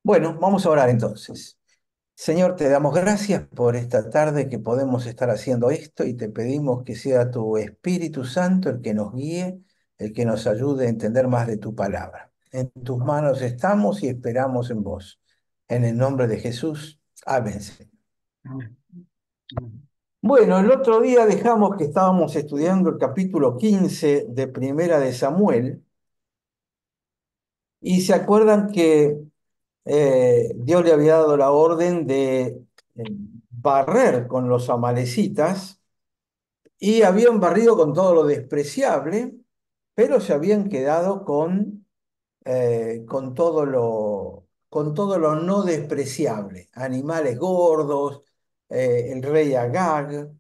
Bueno, vamos a orar entonces. Señor, te damos gracias por esta tarde que podemos estar haciendo esto y te pedimos que sea tu Espíritu Santo el que nos guíe, el que nos ayude a entender más de tu palabra. En tus manos estamos y esperamos en vos. En el nombre de Jesús. Amén. Bueno, el otro día dejamos que estábamos estudiando el capítulo 15 de Primera de Samuel y se acuerdan que Dios le había dado la orden de barrer con los amalecitas y habían barrido con todo lo despreciable, pero se habían quedado con todo lo no despreciable, animales gordos, el rey Agag,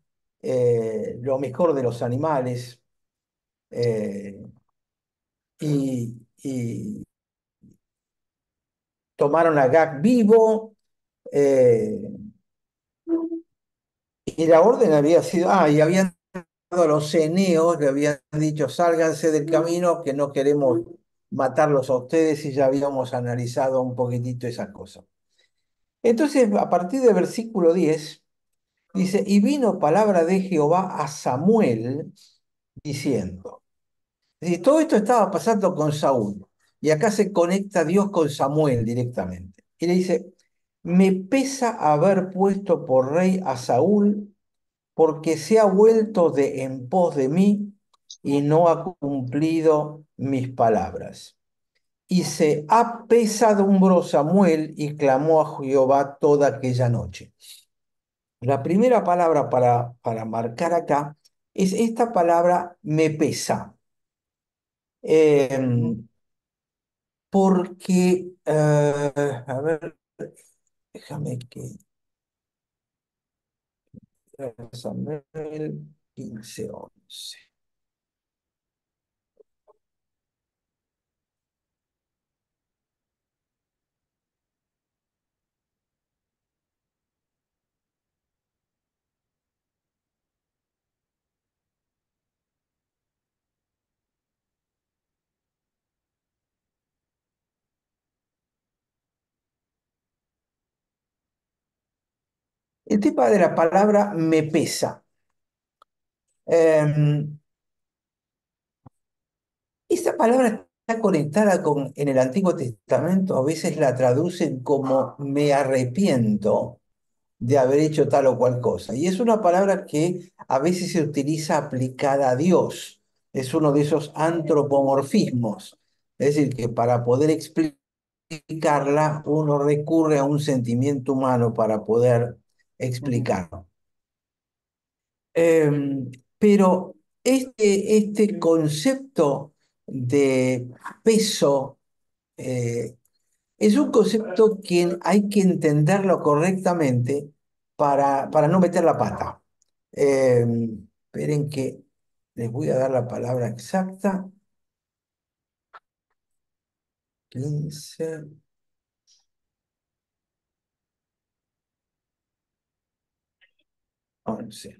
lo mejor de los animales, eh, y tomaron a Agag vivo. eh, Y la orden había sido, y habían dado a los ceneos, le habían dicho, sálganse del camino, que no queremos matarlos a ustedes y ya habíamos analizado un poquitito esas cosas. Entonces, a partir del versículo 10 dice, y vino palabra de Jehová a Samuel diciendo, es decir, todo esto estaba pasando con Saúl, y acá se conecta Dios con Samuel directamente. Y le dice, me pesa haber puesto por rey a Saúl porque se ha vuelto de en pos de mí y no ha cumplido mis palabras. Y se apesadumbró Samuel y clamó a Jehová toda aquella noche. La primera palabra para marcar acá es esta palabra me pesa. Eh, porque, a ver, déjame que... Samuel 15:11. El tema de la palabra me pesa. Eh, Esta palabra está conectada en el Antiguo Testamento, a veces la traducen como me arrepiento de haber hecho tal o cual cosa. Y es una palabra que a veces se utiliza aplicada a Dios. Es uno de esos antropomorfismos. Es decir, que para poder explicarla, uno recurre a un sentimiento humano para poder explicarlo. Pero este concepto de peso es un concepto que hay que entenderlo correctamente para no meter la pata. Esperen que les voy a dar la palabra exacta. 15, 11.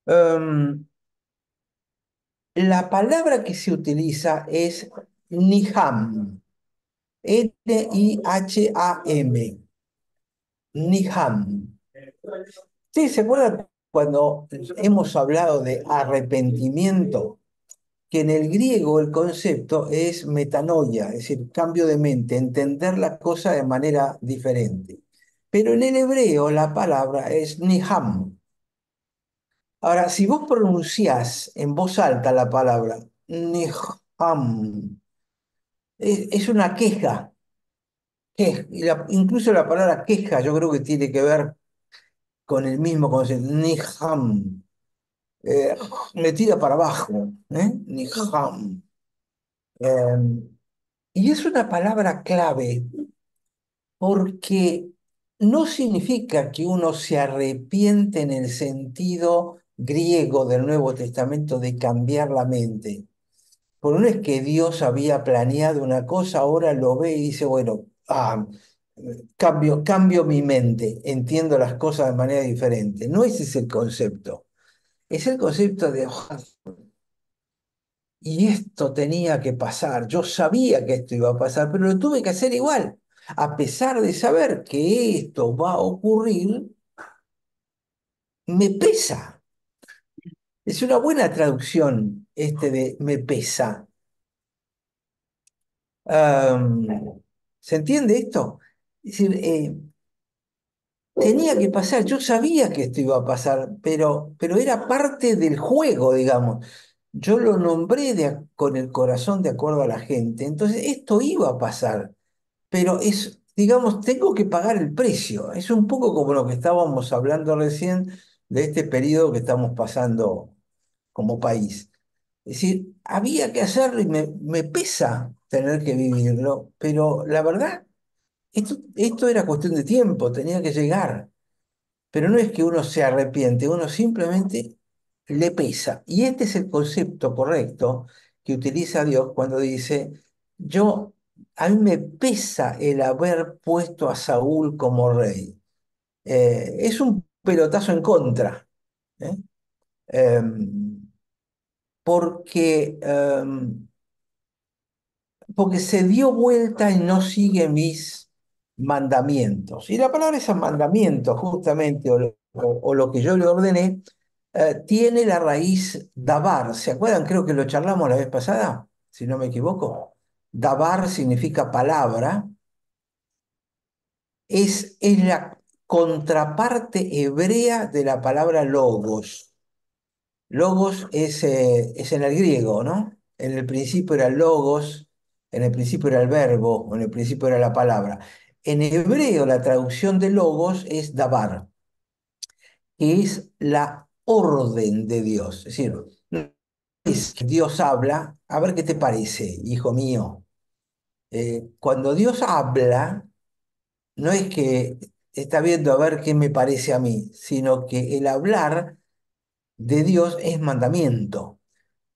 Em, la palabra que se utiliza es Niham. Niham. Niham. Sí, ¿se acuerdan cuando hemos hablado de arrepentimiento? Que en el griego el concepto es metanoia, es decir, cambio de mente, entender la cosa de manera diferente. Pero en el hebreo la palabra es niham. Ahora, si vos pronunciás en voz alta la palabra niham, es una queja. Incluso la palabra queja yo creo que tiene que ver con el mismo concepto, niham. eh, Me tira para abajo, niham. Eh, y es una palabra clave porque no significa que uno se arrepiente en el sentido griego del Nuevo Testamento de cambiar la mente. Porque no es que Dios había planeado una cosa, ahora lo ve y dice, bueno, cambio mi mente, entiendo las cosas de manera diferente. No ese es el concepto. Es el concepto de, "Oh, y esto tenía que pasar, yo sabía que esto iba a pasar, pero lo tuve que hacer igual. A pesar de saber que esto va a ocurrir, me pesa". Es una buena traducción este de me pesa. Am, ¿Se entiende esto? Es decir, tenía que pasar, yo sabía que esto iba a pasar, pero era parte del juego, digamos. Yo lo nombré con el corazón de acuerdo a la gente, entonces esto iba a pasar, pero es, digamos, tengo que pagar el precio. Es un poco como lo que estábamos hablando recién de este periodo que estamos pasando como país. Es decir, había que hacerlo y me pesa tener que vivirlo, pero la verdad, esto era cuestión de tiempo, tenía que llegar. Pero no es que uno se arrepiente, uno simplemente le pesa. Y este es el concepto correcto que utiliza Dios cuando dice, yo, a mí me pesa el haber puesto a Saúl como rey. Es un pelotazo en contra, ¿eh? Porque porque se dio vuelta y no sigue mis mandamientos. Y la palabra es mandamiento, justamente, o lo que yo le ordené, tiene la raíz dabar. ¿Se acuerdan? Creo que lo charlamos la vez pasada, si no me equivoco. Dabar significa palabra, es la contraparte hebrea de la palabra logos. Logos es en el griego, ¿no? En el principio era el logos, en el principio era el verbo, o en el principio era la palabra. En hebreo la traducción de logos es dabar, que es la orden de Dios. Es decir, no es que Dios habla, a ver qué te parece, hijo mío. Cuando Dios habla, no es que está viendo a ver qué me parece a mí, sino que el hablar de Dios es mandamiento.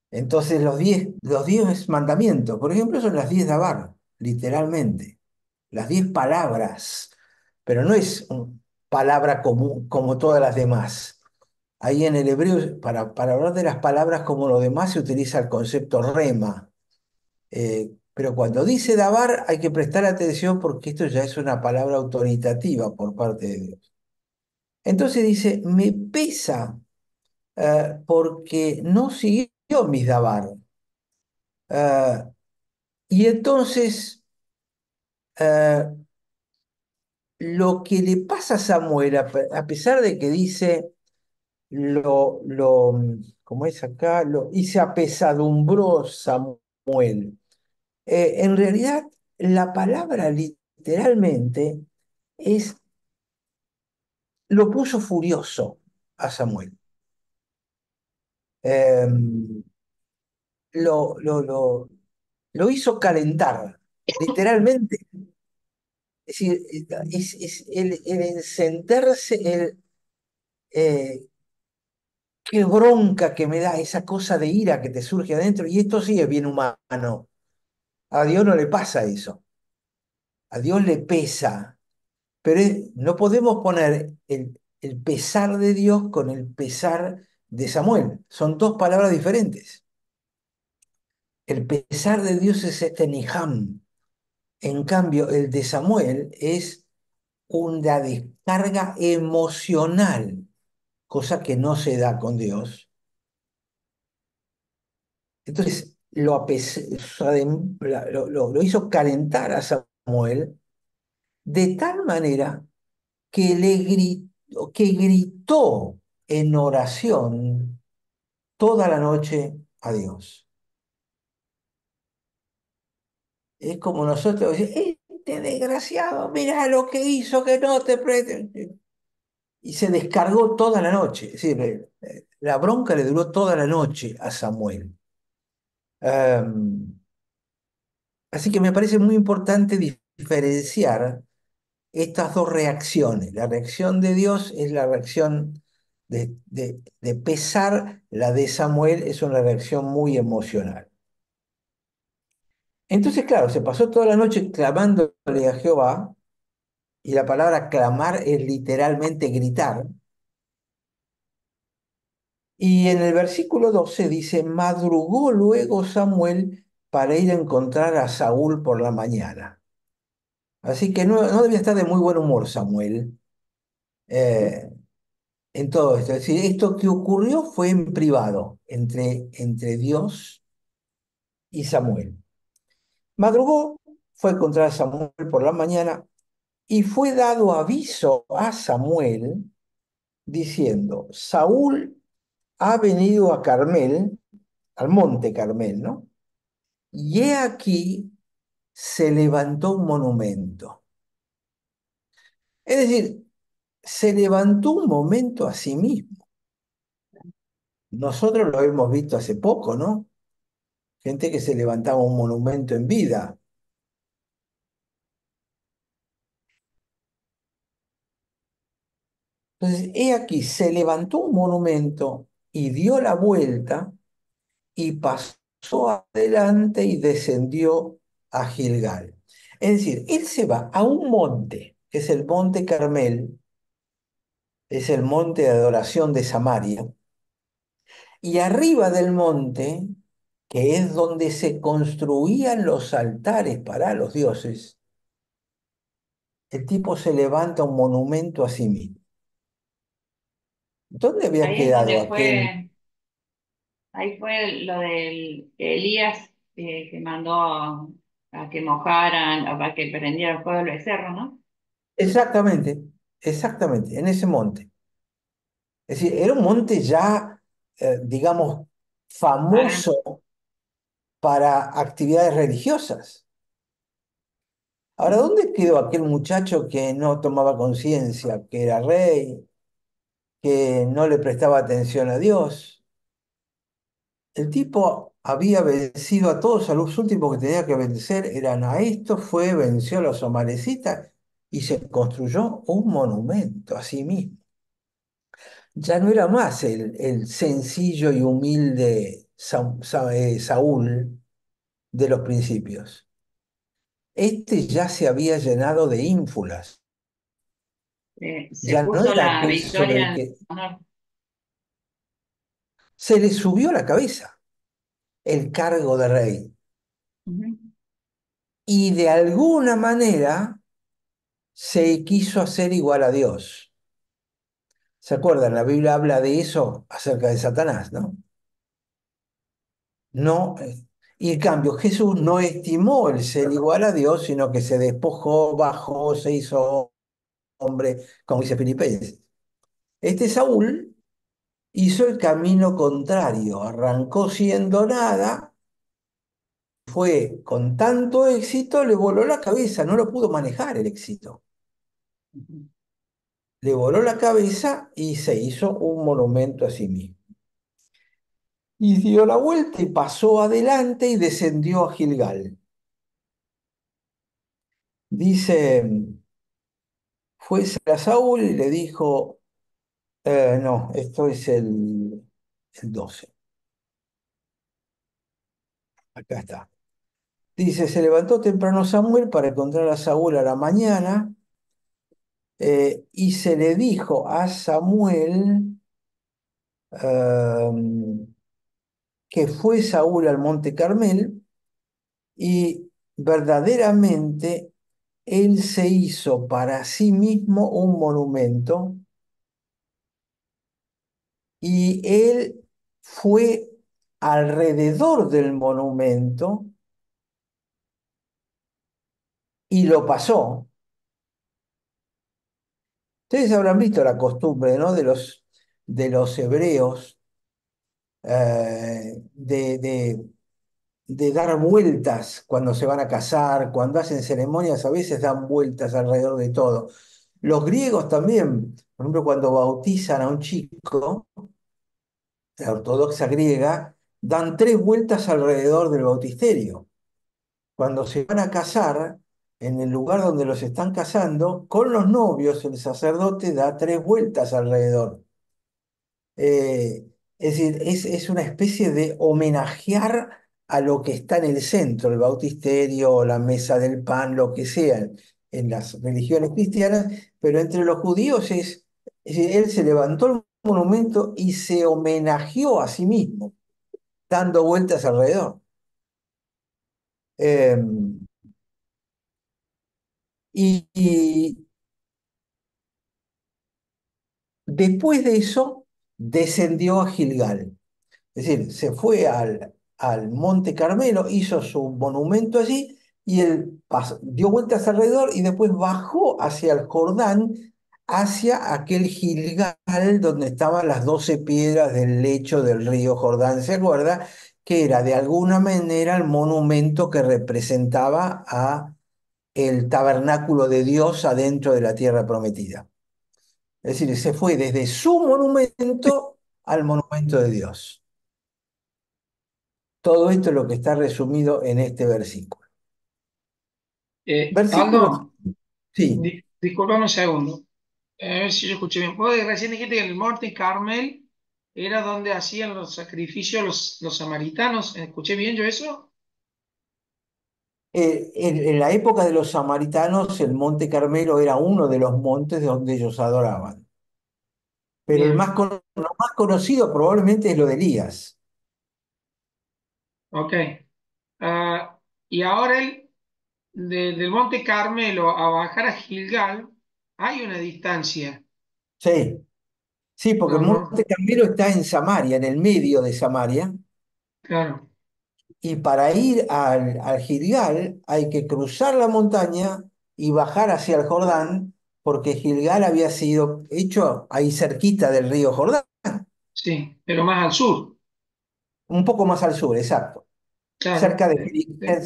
Entonces los diez mandamientos, por ejemplo, son las 10 Dabar, literalmente, las 10 palabras, pero no es palabra común como todas las demás. Ahí en el hebreo, para hablar de las palabras como lo demás, se utiliza el concepto rema. Pero cuando dice Dabar hay que prestar atención porque esto ya es una palabra autoritativa por parte de Dios. Entonces dice, me pesa porque no siguió mis Dabar. Ah, y entonces, eh, lo que le pasa a Samuel, a pesar de que dice, como es acá, y se apesadumbró Samuel, en realidad la palabra literalmente es, lo puso furioso a Samuel. Eh, lo hizo calentar, literalmente. Es decir, es el encenderse, eh, qué bronca que me da esa cosa de ira que te surge adentro. Y esto sí es bien humano. A Dios no le pasa eso. A Dios le pesa. Pero no podemos poner el pesar de Dios con el pesar de Samuel. Son dos palabras diferentes. El pesar de Dios es este Niham. En cambio, el de Samuel es una descarga emocional, cosa que no se da con Dios. Entonces lo hizo calentar a Samuel de tal manera que gritó en oración toda la noche a Dios. Es como nosotros decimos, este desgraciado, mira lo que hizo, que no te preste. Y se descargó toda la noche. Es decir, la bronca le duró toda la noche a Samuel. Em, Así que me parece muy importante diferenciar estas dos reacciones. La reacción de Dios es la reacción de pesar, la de Samuel es una reacción muy emocional. Entonces, claro, se pasó toda la noche clamándole a Jehová, y la palabra clamar es literalmente gritar, Y en el versículo 12 dice, madrugó luego Samuel para ir a encontrar a Saúl por la mañana. Así que no debía estar de muy buen humor Samuel eh, en todo esto. Es decir, esto que ocurrió fue en privado entre Dios y Samuel. Madrugó, fue a encontrar a Samuel por la mañana y fue dado aviso a Samuel diciendo, Saúl ha venido a Carmel, al monte Carmel, ¿no? Y he aquí se levantó un monumento. Es decir, se levantó un momento a sí mismo. Nosotros lo hemos visto hace poco, ¿no? Gente que se levantaba un monumento en vida. Entonces, he aquí, se levantó un monumento y dio la vuelta y pasó adelante y descendió a Gilgal. Es decir, él se va a un monte, que es el monte Carmel, es el monte de adoración de Samaria, y arriba del monte, que es donde se construían los altares para los dioses, el tipo se levanta un monumento a sí mismo. ¿Dónde había Ahí es quedado donde aquel? ahí fue lo del Elías que mandó a que mojaran, o para que prendieran fuego el becerro, ¿no? Exactamente, exactamente, en ese monte. Es decir, era un monte ya, digamos, Para, famoso para actividades religiosas. Ahora, ujú, ¿dónde quedó aquel muchacho que no tomaba conciencia, que era rey, que no le prestaba atención a Dios? El tipo había vencido a todos, a los últimos que tenía que vencer eran a estos, fue, venció a los amalecitas y se construyó un monumento a sí mismo. Ya no era más el sencillo y humilde Saúl de los principios. Este ya se había llenado de ínfulas, se ya no puso era la aquel sobre victoria el en que honor. se le subió a la cabeza el cargo de rey Ujú. y de alguna manera se quiso hacer igual a Dios. ¿Se acuerdan? La Biblia habla de eso acerca de Satanás, ¿no? No, y en cambio Jesús no estimó el ser igual a Dios, sino que se despojó, bajó, se hizo hombre, como dice Filipenses. Este Saúl hizo el camino contrario, arrancó siendo nada, fue con tanto éxito, le voló la cabeza, no lo pudo manejar el éxito. Ujú. Le voló la cabeza y se hizo un monumento a sí mismo. Y dio la vuelta y pasó adelante y descendió a Gilgal. Dice, fue a Saúl y le dijo, no, esto es el 12. Acá está. Dice, se levantó temprano Samuel para encontrar a Saúl a la mañana y se le dijo a Samuel eh, que fue Saúl al monte Carmel y verdaderamente él se hizo para sí mismo un monumento y él fue alrededor del monumento y lo pasó. Ustedes habrán visto la costumbre, ¿no? De los hebreos de dar vueltas cuando se van a casar, cuando hacen ceremonias, a veces dan vueltas alrededor de todo. Los griegos también, por ejemplo, cuando bautizan a un chico, la ortodoxa griega, dan 3 vueltas alrededor del bautisterio. Cuando se van a casar, en el lugar donde los están casando, con los novios, el sacerdote da 3 vueltas alrededor. Es decir, es una especie de homenajear a lo que está en el centro, el bautisterio, la mesa del pan, lo que sea, en las religiones cristianas, pero entre los judíos es decir, él se levantó monumento y se homenajeó a sí mismo, dando vueltas alrededor. Eh, y después de eso, descendió a Gilgal. Es decir, se fue al Monte Carmelo, hizo su monumento allí y él dio vueltas alrededor y después bajó hacia el Jordán, hacia aquel Gilgal donde estaban las 12 piedras del lecho del río Jordán. ¿Se acuerda? Que era de alguna manera el monumento que representaba a el tabernáculo de Dios adentro de la tierra prometida. Es decir, se fue desde su monumento al monumento de Dios. Todo esto es lo que está resumido en este versículo. Versículo, Aldo, sí, discúlpame un segundo. A ver si yo escuché bien. Vos recién dijiste que en el Monte Carmel era donde hacían los sacrificios los samaritanos. ¿Escuché bien yo eso? en la época de los samaritanos, el Monte Carmelo era uno de los montes donde ellos adoraban. Pero Bien, lo más conocido probablemente es lo de Elías. ok. Ah, y ahora del Monte Carmelo a bajar a Gilgal hay una distancia. Sí, sí, porque el Ajá, Monte Carmelo está en Samaria, en el medio de Samaria. claro, Y para ir al Gilgal hay que cruzar la montaña y bajar hacia el Jordán, porque Gilgal había sido hecho ahí cerquita del río Jordán, sí, pero más al sur, un poco más al sur, exacto, claro.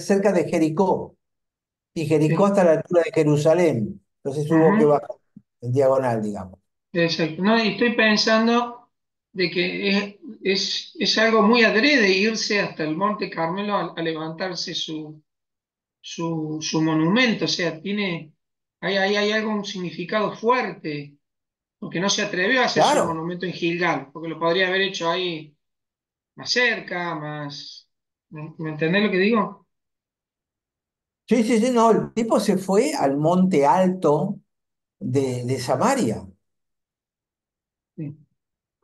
cerca de Jericó, y Jericó Sí, hasta la altura de Jerusalén. Entonces hubo que ujú, bajar en diagonal, digamos. exacto. No, y estoy pensando de que es algo muy adrede irse hasta el Monte Carmelo a levantarse su monumento, o sea, hay algo, un significado fuerte, porque no se atrevió a hacer su Claro, monumento en Gilgal, porque lo podría haber hecho ahí más cerca, más... ¿Me entendés lo que digo? sí, sí, sí, no, el tipo se fue al monte alto de Samaria. Sí.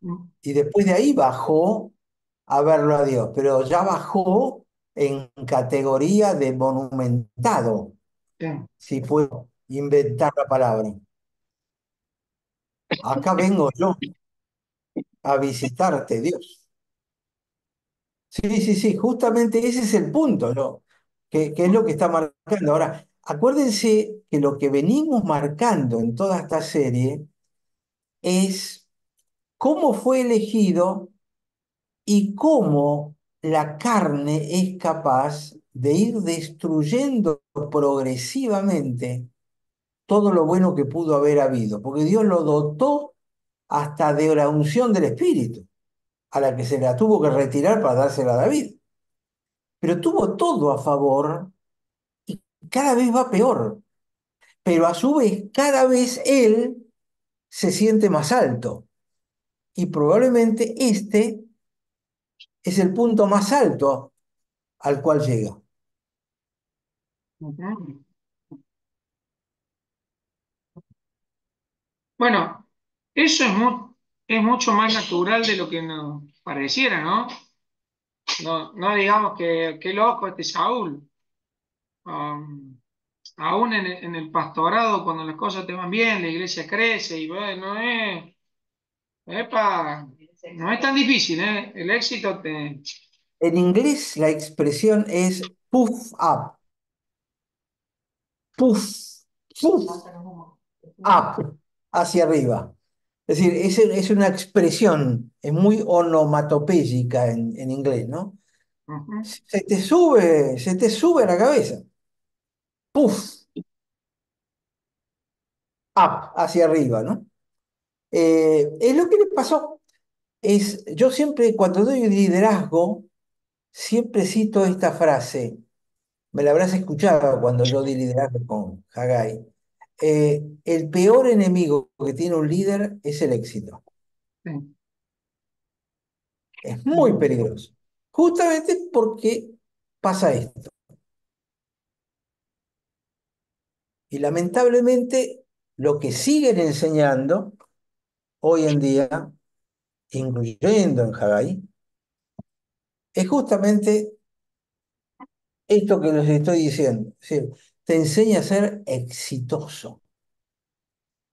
Mm, Y después de ahí bajó a verlo a Dios, pero ya bajó en categoría de monumentado, sí. si puedo inventar la palabra. Acá vengo yo a visitarte, Dios. Sí, sí, sí, justamente ese es el punto, ¿no? Que es lo que está marcando. Ahora, acuérdense que lo que venimos marcando en toda esta serie es cómo fue elegido y cómo la carne es capaz de ir destruyendo progresivamente todo lo bueno que pudo haber habido, porque Dios lo dotó hasta de la unción del Espíritu, a la que se la tuvo que retirar para dársela a David. Pero tuvo todo a favor y cada vez va peor, pero a su vez cada vez él se siente más alto y probablemente este es el punto más alto al cual llega. Ujú. Bueno, eso es mucho más natural de lo que nos pareciera, ¿no? No, no digamos que qué loco este Saúl. Um, aún en el pastorado, cuando las cosas te van bien, la iglesia crece y bueno, epa, no es tan difícil, ¿eh? El éxito te... En inglés la expresión es puff up, puff, puff up, hacia arriba. Es decir, es una expresión, es muy onomatopéyica en inglés, ¿no? Ujú, Se te sube a la cabeza, puff, up, hacia arriba, ¿no? Es lo que le pasó. Yo siempre, cuando doy liderazgo, siempre cito esta frase. Me la habrás escuchado cuando yo di liderazgo con Haggai. El peor enemigo que tiene un líder es el éxito. sí, Es muy ujú, peligroso. Justamente porque pasa esto. Y lamentablemente lo que siguen enseñando hoy en día incluyendo en Haggai, es justamente esto que les estoy diciendo. Es decir, te enseña a ser exitoso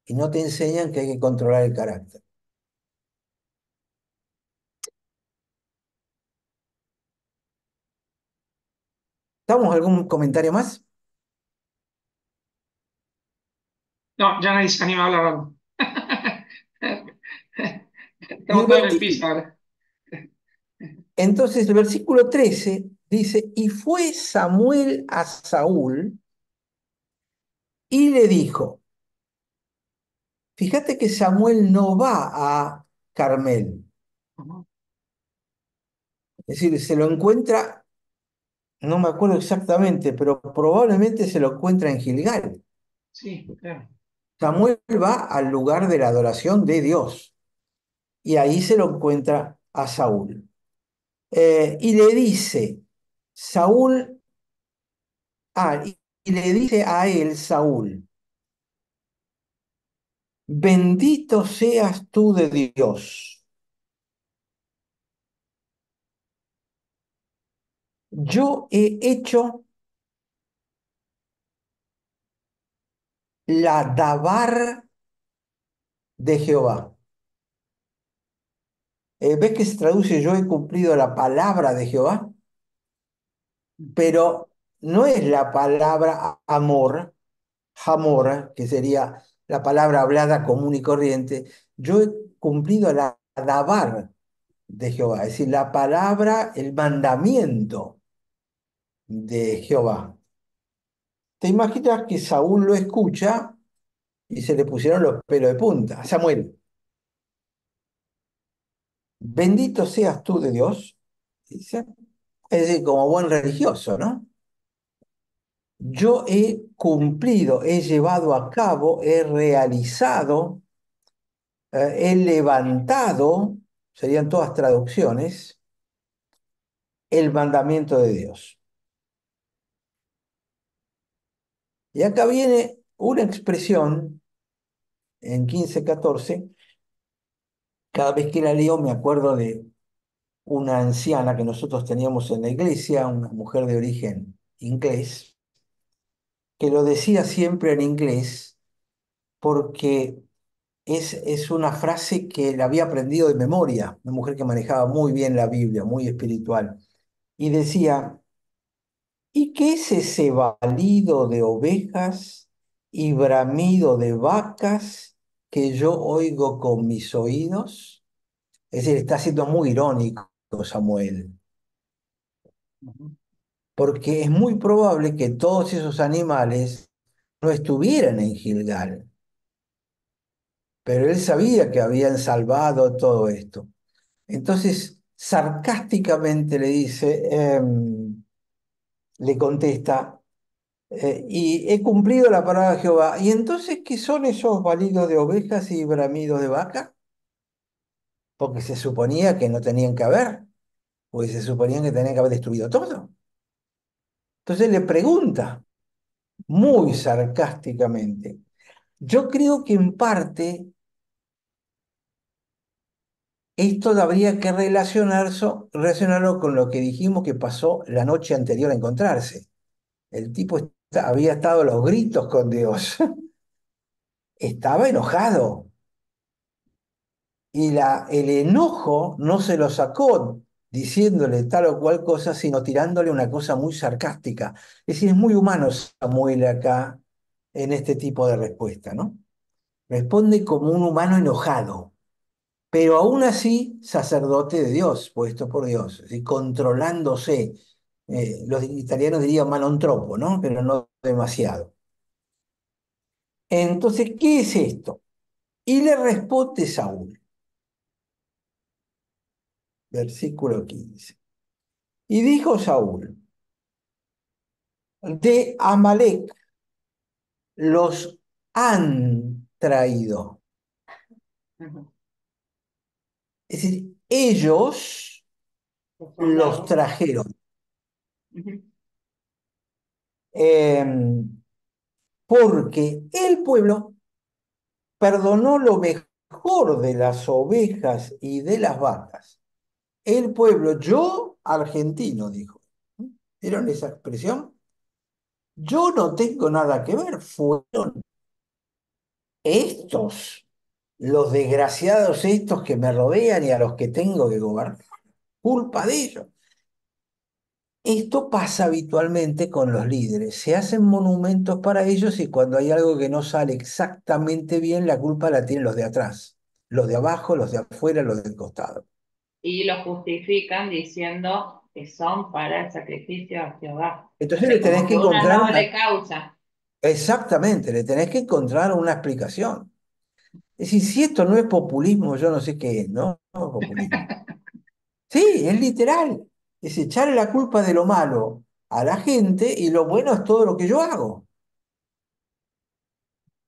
y no te enseñan que hay que controlar el carácter. ¿Estamos algún comentario más? No, ya nadie se anima a hablar algo. Y el Estamos todos en el piso versículo, ahora. entonces el versículo 13 dice, y fue Samuel a Saúl y le dijo, fíjate que Samuel no va a Carmel, Ujú. es decir, se lo encuentra, no me acuerdo exactamente, pero probablemente se lo encuentra en Gilgal. Sí, claro. Samuel va al lugar de la adoración de Dios y ahí se lo encuentra a Saúl. Y le dice, Saúl, y le dice a él, Saúl, bendito seas tú de Dios. Yo he hecho la dabar de Jehová. ¿Ves que se traduce yo he cumplido la palabra de Jehová? Pero no es la palabra amor, Hamor, que sería la palabra hablada común y corriente. Yo he cumplido la dabar de Jehová, es decir, la palabra, el mandamiento de Jehová. ¿Te imaginas que Saúl lo escucha y se le pusieron los pelos de punta? Samuel, bendito seas tú de Dios, dice. Es decir, como buen religioso, ¿no? Yo he cumplido, he llevado a cabo, he realizado, he levantado, serían todas traducciones, el mandamiento de Dios. Y acá viene una expresión en 15:14. Cada vez que la leo me acuerdo de una anciana que nosotros teníamos en la iglesia, una mujer de origen inglés, que lo decía siempre en inglés porque es una frase que la había aprendido de memoria, una mujer que manejaba muy bien la Biblia, muy espiritual, y decía, ¿y qué es ese balido de ovejas y bramido de vacas que yo oigo con mis oídos? Es decir, está siendo muy irónico Samuel, Ujú. porque es muy probable que todos esos animales no estuvieran en Gilgal, pero él sabía que habían salvado todo esto. Entonces, sarcásticamente le dice, le contesta, y he cumplido la palabra de Jehová. ¿Y entonces qué son esos balidos de ovejas y bramidos de vaca? Porque se suponía que no tenían que haber, porque se suponía que tenían que haber destruido todo. Entonces le pregunta, muy sarcásticamente. Yo creo que en parte esto habría que relacionarlo con lo que dijimos que pasó la noche anterior a encontrarse. El tipo había estado a los gritos con Dios, estaba enojado y el enojo no se lo sacó diciéndole tal o cual cosa, sino tirándole una cosa muy sarcástica. Es decir, es muy humano Samuel acá en este tipo de respuesta, ¿no? Responde como un humano enojado, pero aún así sacerdote de Dios, puesto por Dios, es decir, controlándose. Los italianos dirían manontropo, ¿no? Pero no demasiado. Entonces, ¿qué es esto? Y le responde Saúl, versículo 15. Y dijo Saúl, de Amalek los han traído. Ujú. Es decir, ellos Los los soldados. trajeron. Ujú. Porque el pueblo perdonó lo mejor mejor de las ovejas y de las vacas. El pueblo, yo argentino, dijo. ¿Vieron esa expresión? Yo no tengo nada que ver, fueron estos, los desgraciados estos que me rodean y a los que tengo que gobernar, culpa de ellos. Esto pasa habitualmente con los líderes. Se hacen monumentos para ellos y cuando hay algo que no sale exactamente bien, la culpa la tienen los de atrás, los de abajo, los de afuera, los del costado. Y lo justifican diciendo que son para el sacrificio a Jehová. Entonces le Entonces, tenés como que que una encontrar doble una, causa. exactamente, le tenés que encontrar una explicación. Es decir, si esto no es populismo, yo no sé qué es, ¿no? No es populismo. Sí, es literal. Es echarle la culpa de lo malo a la gente y lo bueno es todo lo que yo hago.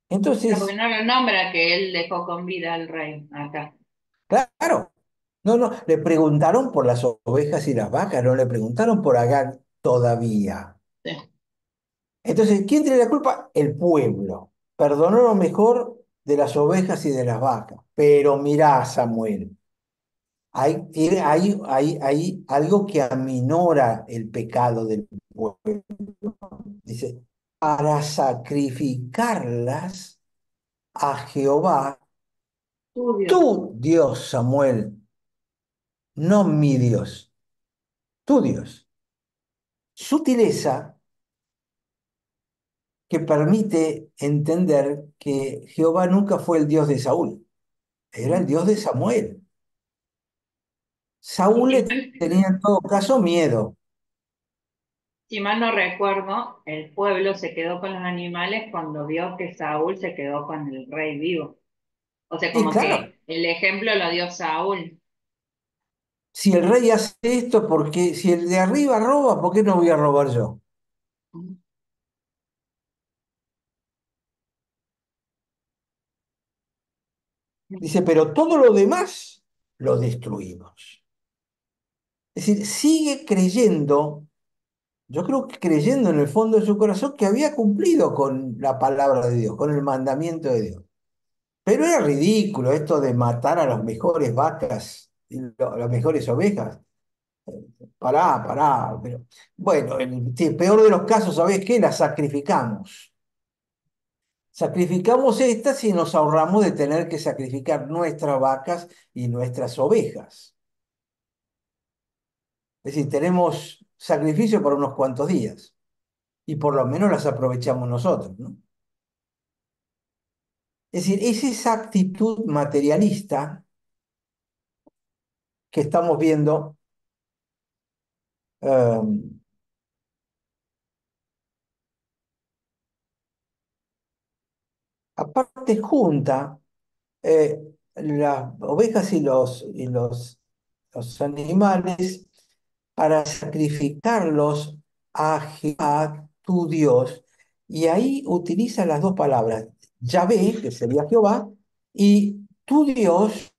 Porque Entonces, no lo nombra que él dejó con vida al rey acá. claro, no, no, le preguntaron por las ovejas y las vacas, no le preguntaron por Agag todavía. Sí. Entonces, ¿quién tiene la culpa? El pueblo. Perdonó lo mejor de las ovejas y de las vacas. Pero mirá, Samuel, hay algo que aminora el pecado del pueblo. Dice, para sacrificarlas a Jehová, Tu Dios. tu Dios, Samuel, no mi Dios, tu Dios. Sutileza que permite entender que Jehová nunca fue el Dios de Saúl, era el Dios de Samuel. Y Saúl le tenía en todo caso miedo. si mal no recuerdo, el pueblo se quedó con los animales cuando vio que Saúl se quedó con el rey vivo. O sea, Y como claro, que el ejemplo lo dio Saúl. si el rey hace esto, porque si el de arriba roba, ¿por qué no voy a robar yo? Dice, pero todo lo demás lo destruimos. Es decir, sigue creyendo, yo creo que creyendo en el fondo de su corazón que había cumplido con la palabra de Dios, con el mandamiento de Dios. Pero era ridículo esto de matar a las mejores vacas y las mejores ovejas. Pará, pará. Pero, bueno, en el peor de los casos, ¿sabés qué? Las sacrificamos. Sacrificamos estas y nos ahorramos de tener que sacrificar nuestras vacas y nuestras ovejas. Es decir, tenemos sacrificio por unos cuantos días y por lo menos las aprovechamos nosotros, ¿no? Es decir, es esa actitud materialista que estamos viendo. eh, Aparte junta las ovejas los animales para sacrificarlos a Jehová, tu Dios. Y ahí utiliza las dos palabras, Yahvé, que sería Jehová, y tu Dios,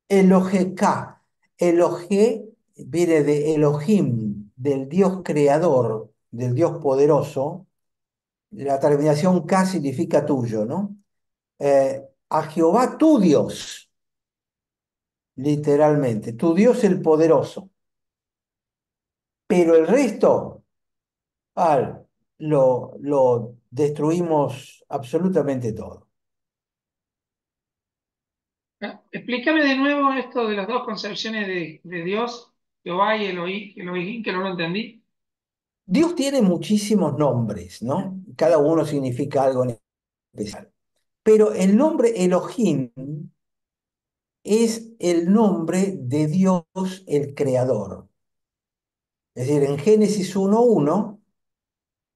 Eloheka. Elohe viene de Elohim, del Dios creador, del Dios poderoso. La terminación K significa tuyo, ¿no? A Jehová tu Dios, literalmente, tu Dios el poderoso. Pero el resto, lo destruimos absolutamente todo. Explícame de nuevo esto de las dos concepciones de Dios, Jehová y Elohim, que no lo entendí. Dios tiene muchísimos nombres, ¿no? Cada uno significa algo en especial. Pero el nombre Elohim es el nombre de Dios el creador. Es decir, en Génesis 1:1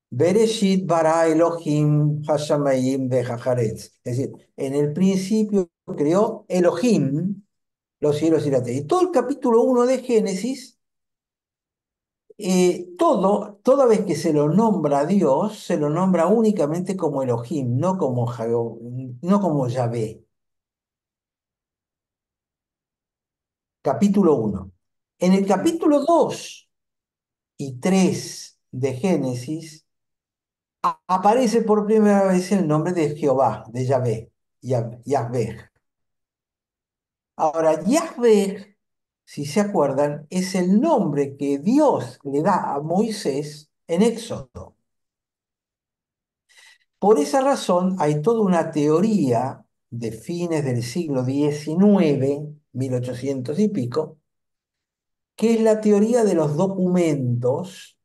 Bereshit bara Elohim hashamayim vejajaretz. Es decir, en el principio creó Elohim los cielos y la tierra. Y todo el capítulo 1 de Génesis, toda vez que se lo nombra a Dios, se lo nombra únicamente como Elohim, no como Yahvé. Capítulo 1. En el capítulo 2 y 3 de Génesis, aparece por primera vez el nombre de Jehová, de Yahvé. Yahvé. Ahora, Yahvé, si se acuerdan, es el nombre que Dios le da a Moisés en Éxodo. Por esa razón hay toda una teoría de fines del siglo XIX, 1800 y pico, que es la teoría de los documentos,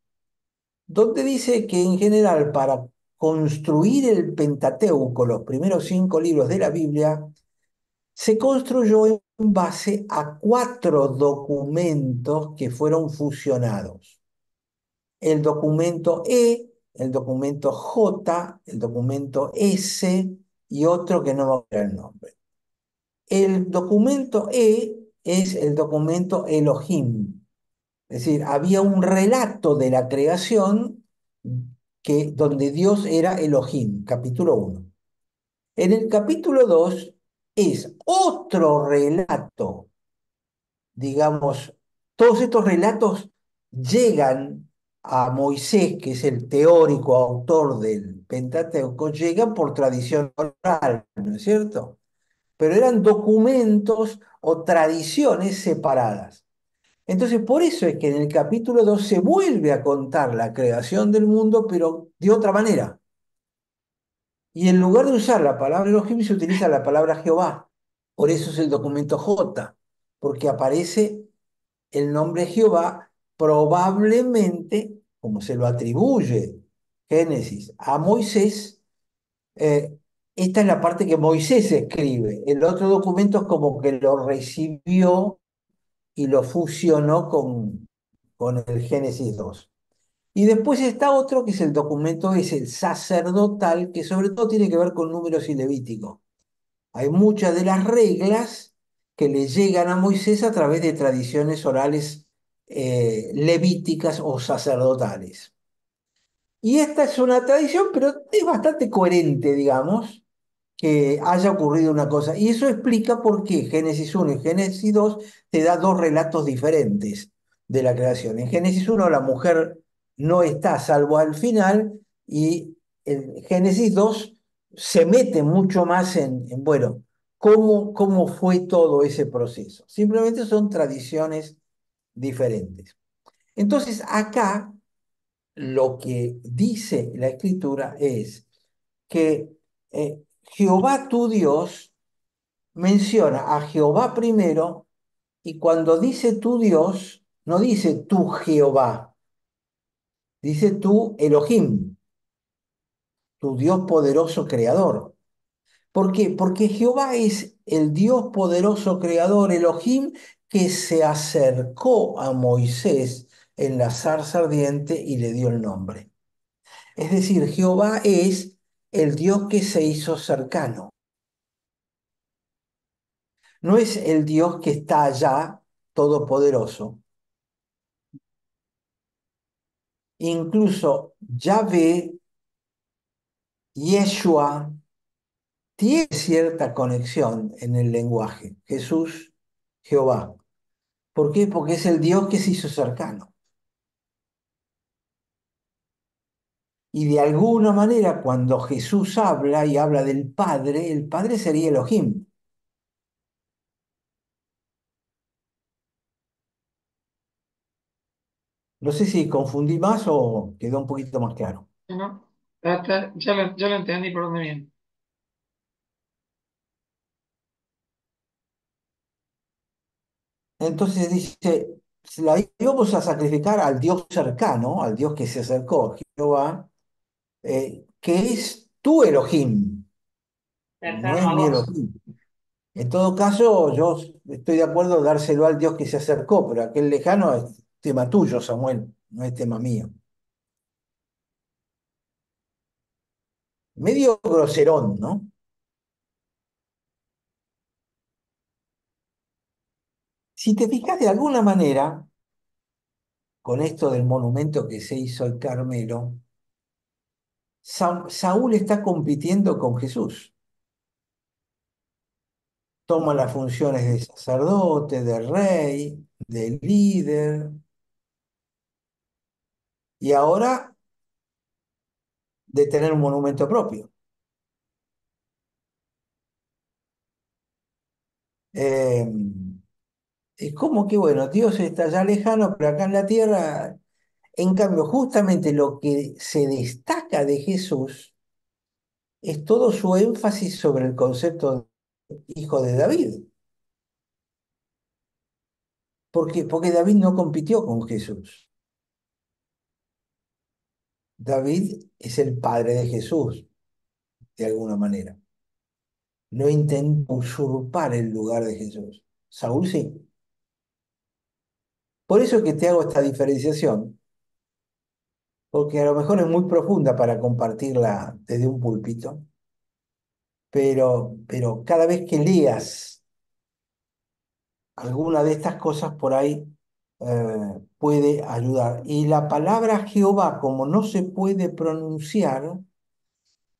donde dice que en general para construir el Pentateuco, los primeros 5 libros de la Biblia, se construyó en base a 4 documentos que fueron fusionados. El documento E, el documento J, el documento S y otro que no me acuerdo el nombre. El documento E es el documento Elohim. Es decir, había un relato de la creación donde Dios era Elohim, capítulo 1. En el capítulo 2 es otro relato, digamos, todos estos relatos llegan a Moisés, que es el teórico autor del Pentateuco, llegan por tradición oral, ¿no es cierto? Pero eran documentos o tradiciones separadas. Entonces, por eso es que en el capítulo 2 se vuelve a contar la creación del mundo, pero de otra manera. Y en lugar de usar la palabra Elohim, se utiliza la palabra Jehová. Por eso es el documento J, porque aparece el nombre Jehová, probablemente, como se lo atribuye Génesis a Moisés, eh, esta es la parte que Moisés escribe. El otro documento es como que lo recibió y lo fusionó con el Génesis 2. Y después está otro que es el documento, es el sacerdotal, que sobre todo tiene que ver con números y levíticos. Hay muchas de las reglas que le llegan a Moisés a través de tradiciones orales levíticas o sacerdotales. Y esta es una tradición, pero es bastante coherente, digamos, que haya ocurrido una cosa. Y eso explica por qué Génesis 1 y Génesis 2 te da 2 relatos diferentes de la creación. En Génesis 1 la mujer no está salvo al final y en Génesis 2 se mete mucho más bueno, cómo fue todo ese proceso. Simplemente son tradiciones diferentes. Entonces acá lo que dice la escritura es que Jehová tu Dios menciona a Jehová primero y cuando dice tu Dios, no dice tu Jehová, dice tu Elohim, tu Dios poderoso creador. ¿Por qué? Porque Jehová es el Dios poderoso creador, Elohim, que se acercó a Moisés en la zarza ardiente y le dio el nombre. Es decir, Jehová es el Dios que se hizo cercano. No es el Dios que está allá, todopoderoso. Incluso Yahvé, Yeshua, tiene cierta conexión en el lenguaje. Jesús, Jehová. ¿Por qué? Porque es el Dios que se hizo cercano. Y de alguna manera, cuando Jesús habla y habla del Padre, el Padre sería Elohim. No sé si confundí más o quedó un poquito más claro. ¿no? Ya lo entendí por dónde viene. Entonces dice, la íbamos a sacrificar al Dios cercano, al Dios que se acercó, Jehová, que es tu Elohim, no Cercano es a mi vos. Elohim. En todo caso, yo estoy de acuerdo en dárselo al Dios que se acercó, pero aquel lejano es tema tuyo, Samuel, no es tema mío. Medio groserón, ¿no? Si te fijas de alguna manera, con esto del monumento que se hizo al Carmelo, Saúl está compitiendo con Jesús. Toma las funciones de sacerdote, de rey, de líder, y ahora de tener un monumento propio. Eh, es como que, bueno, Dios está ya lejano, pero acá en la tierra, en cambio, justamente lo que se destaca de Jesús es todo su énfasis sobre el concepto de hijo de David. ¿Por qué? Porque David no compitió con Jesús. David es el padre de Jesús, de alguna manera. No intentó usurpar el lugar de Jesús. Saúl sí. Por eso es que te hago esta diferenciación, porque a lo mejor es muy profunda para compartirla desde un púlpito, pero cada vez que leas alguna de estas cosas por ahí, puede ayudar. Y la palabra Jehová, como no se puede pronunciar,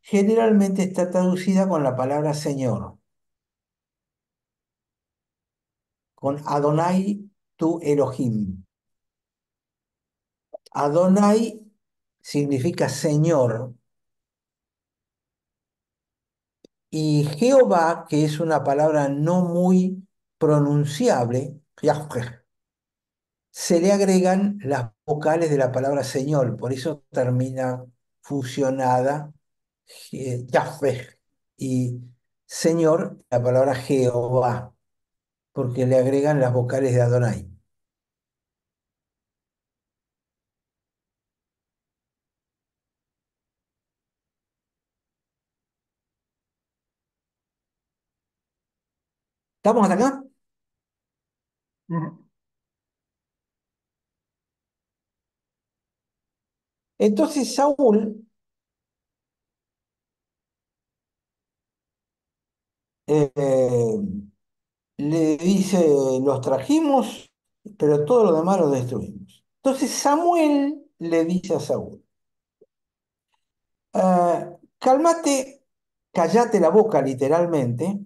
generalmente está traducida con la palabra Señor, con Adonai tu Elohim. Adonai significa Señor y Jehová, que es una palabra no muy pronunciable, Yahweh, se le agregan las vocales de la palabra Señor, por eso termina fusionada Yahweh y Señor, la palabra Jehová, porque le agregan las vocales de Adonai. ¿Estamos hasta acá? Ujú. Entonces Saúl eh, le dice, los trajimos, pero todo lo demás lo destruimos. Entonces Samuel le dice a Saúl, cálmate, cállate la boca literalmente,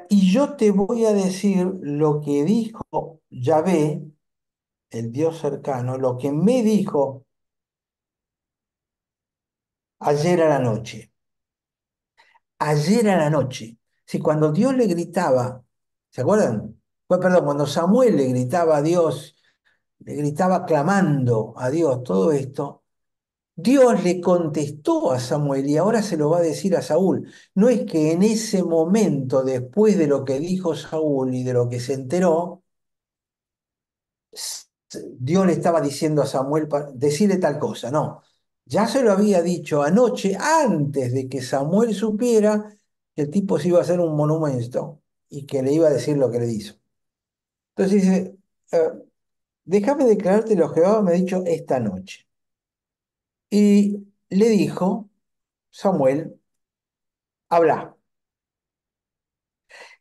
y yo te voy a decir lo que dijo Yahvé, el Dios cercano, lo que me dijo ayer a la noche. Ayer a la noche. Si cuando Dios le gritaba, ¿se acuerdan? Pues, perdón, cuando Samuel le gritaba a Dios, le gritaba clamando a Dios todo esto, Dios le contestó a Samuel y ahora se lo va a decir a Saúl. No es que en ese momento, después de lo que dijo Saúl y de lo que se enteró, Dios le estaba diciendo a Samuel, decirle tal cosa. No, ya se lo había dicho anoche, antes de que Samuel supiera que el tipo se iba a hacer un monumento y que le iba a decir lo que le hizo. Entonces dice, déjame declararte lo que Jehová me ha dicho esta noche. Y le dijo Samuel, habla.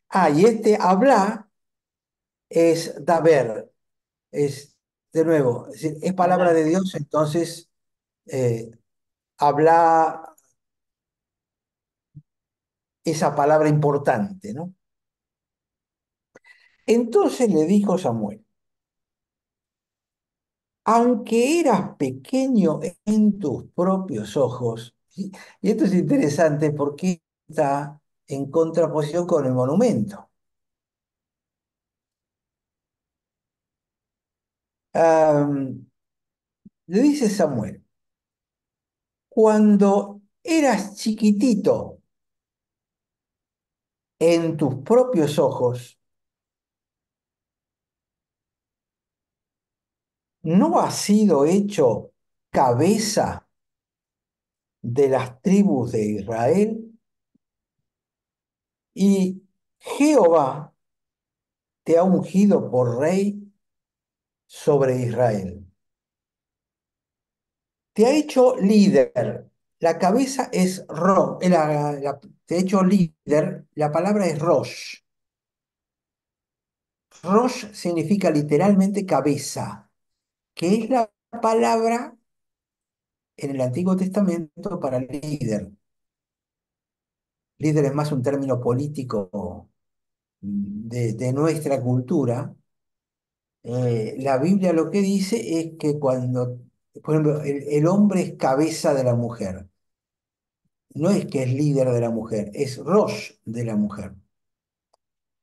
Ah, y este habla es daber, es de nuevo, es decir, es palabra Hablar. de Dios, entonces eh, habla esa palabra importante, ¿no? Entonces le dijo Samuel, aunque eras pequeño en tus propios ojos, y esto es interesante porque está en contraposición con el monumento. Am, le dice Samuel, cuando eras chiquitito en tus propios ojos, ¿no has sido hecho cabeza de las tribus de Israel? Y Jehová te ha ungido por rey sobre Israel. Te ha hecho líder. La cabeza es Ro, te ha hecho líder. La palabra es Rosh. Rosh significa literalmente cabeza, que es la palabra en el Antiguo Testamento para líder. Líder es más un término político de nuestra cultura. La Biblia lo que dice es que cuando, por ejemplo, el hombre es cabeza de la mujer. no es que es líder de la mujer, es Rosh de la mujer.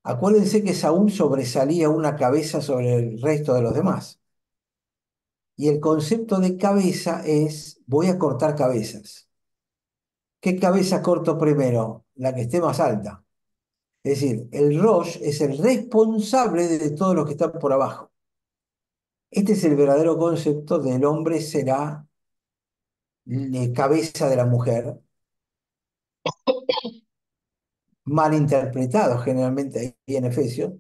Acuérdense que Saúl sobresalía una cabeza sobre el resto de los demás. Y el concepto de cabeza es, voy a cortar cabezas. ¿Qué cabeza corto primero? La que esté más alta. Es decir, el Rosh es el responsable de todos los que están por abajo. Este es el verdadero concepto del hombre será cabeza de la mujer, mal interpretado generalmente ahí en Efesios.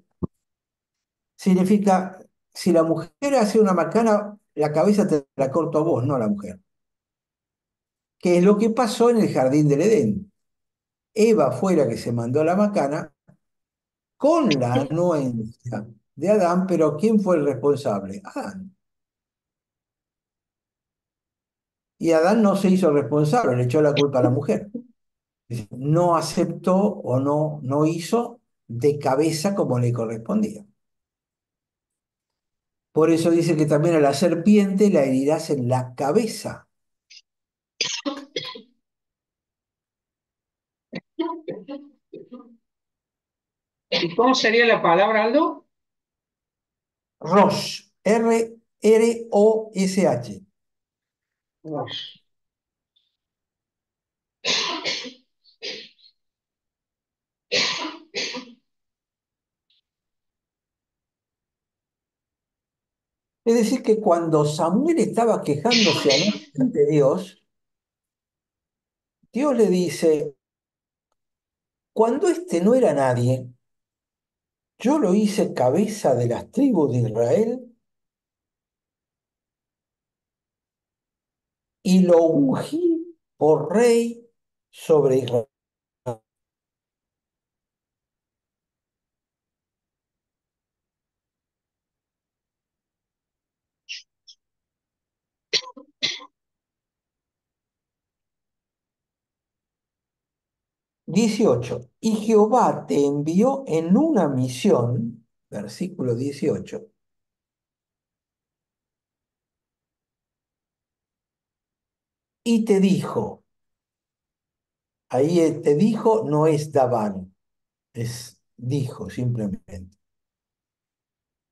Significa, si la mujer hace una macana, la cabeza te la corto a vos, no a la mujer. Que es lo que pasó en el jardín del Edén. Eva fue la que se mandó la macana con la anuencia de Adán, pero ¿quién fue el responsable? Adán. Y Adán no se hizo responsable, le echó la culpa a la mujer. No aceptó o no hizo de cabeza como le correspondía. Por eso dice que también a la serpiente la herirás en la cabeza. ¿Y cómo sería la palabra, Aldo? Rosh, R-R-O-S-H. Rosh. Es decir, que cuando Samuel estaba quejándose anoche ante Dios, Dios le dice, cuando este no era nadie, yo lo hice cabeza de las tribus de Israel y lo ungí por rey sobre Israel. 18. Y Jehová te envió en una misión, versículo 18, y te dijo, ahí te dijo no es Daván, es dijo simplemente,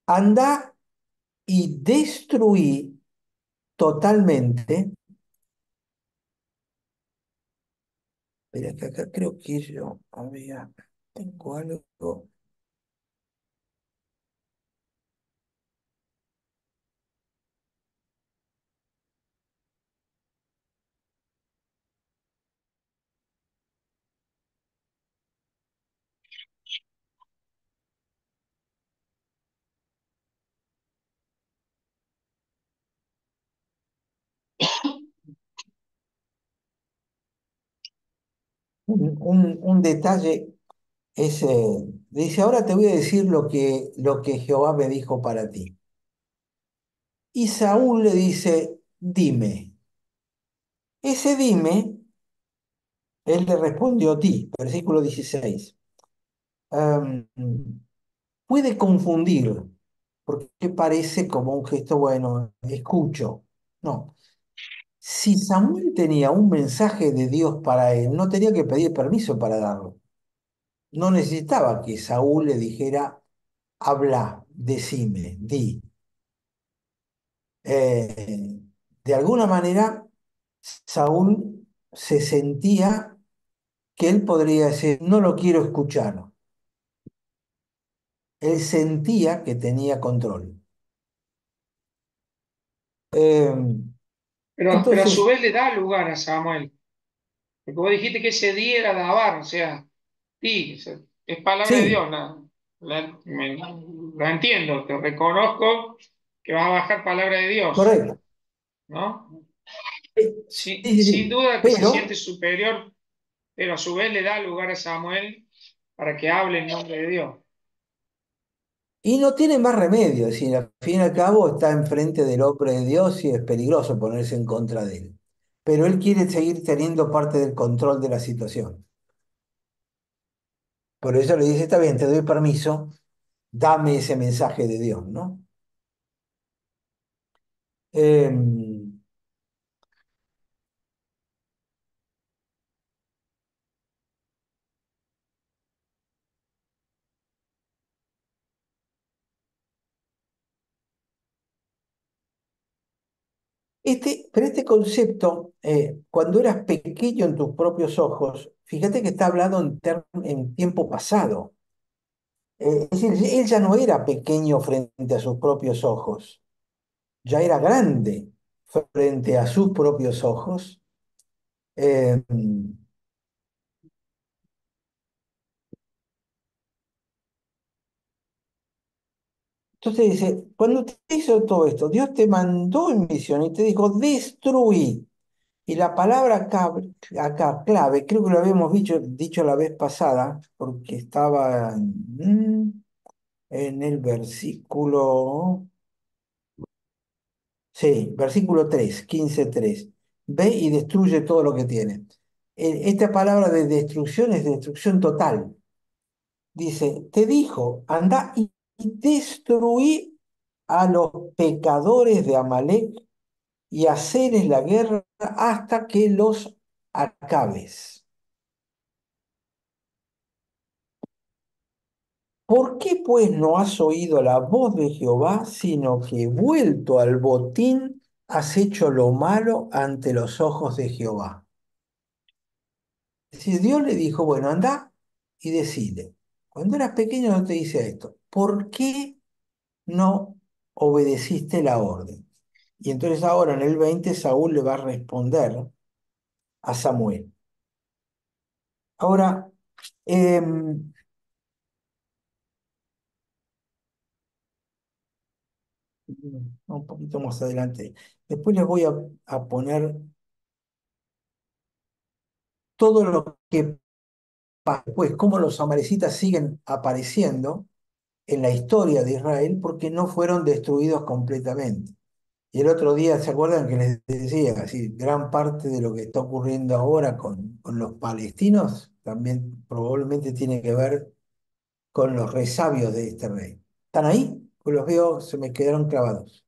anda y destruí totalmente. Espera que acá creo que yo tengo algo. Un detalle es, dice, ahora te voy a decir lo que Jehová me dijo para ti. Y Saúl le dice, dime. Ese dime, él le respondió a ti, versículo 16. Am, puede confundir, porque parece como un gesto, bueno, escucho. No. Si Samuel tenía un mensaje de Dios para él, no tenía que pedir permiso para darlo. No necesitaba que Saúl le dijera, habla, decime, di. Eh, de alguna manera, Saúl se sentía que él podría decir, no lo quiero escuchar. Él sentía que tenía control. Eh, Pero a su entonces, vez le da lugar a Samuel. Porque vos dijiste que ese día era Dabar, o sea, sí, es palabra de sí, Dios. La entiendo, te reconozco que vas a bajar palabra de Dios, correcto. ¿no? Sí, Sin, sí, sin sí. duda que se siente Pero, superior, pero a su vez le da lugar a Samuel para que hable en nombre de Dios. y no tiene más remedio, es decir, al fin y al cabo está enfrente del hombre de Dios y es peligroso ponerse en contra de él. Pero él quiere seguir teniendo parte del control de la situación. Por eso le dice, está bien, te doy permiso, dame ese mensaje de Dios, ¿no? Em, Pero este concepto, cuando eras pequeño en tus propios ojos, fíjate que está hablando en tiempo pasado. Es decir, él ya no era pequeño frente a sus propios ojos, ya era grande frente a sus propios ojos. Eh, entonces dice, cuando te hizo todo esto, Dios te mandó en misión y te dijo, destruí. Y la palabra acá clave, creo que lo habíamos dicho la vez pasada, porque estaba en el versículo, sí, versículo 3, 15:3. Ve y destruye todo lo que tiene. Esta palabra de destrucción es destrucción total. Dice, te dijo, anda y destruí a los pecadores de Amalek y hacerles la guerra hasta que los acabes. ¿Por qué pues no has oído la voz de Jehová, sino que vuelto al botín has hecho lo malo ante los ojos de Jehová? Es decir, Dios le dijo, bueno, anda y decide. Cuando eras pequeño no te dice esto. ¿Por qué no obedeciste la orden? Y entonces ahora en el 20 Saúl le va a responder a Samuel. Ahora, em, un poquito más adelante, después les voy a poner todo lo que después, cómo los amalecitas siguen apareciendo en la historia de Israel porque no fueron destruidos completamente. Y el otro día, ¿se acuerdan que les decía, así, gran parte de lo que está ocurriendo ahora con los palestinos también probablemente tiene que ver con los resabios de este rey? ¿Están ahí? Pues los veo, se me quedaron clavados.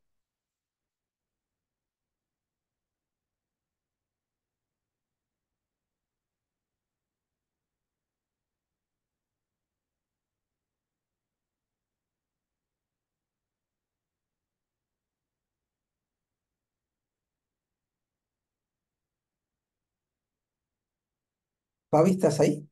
Fabi, ¿estás ahí?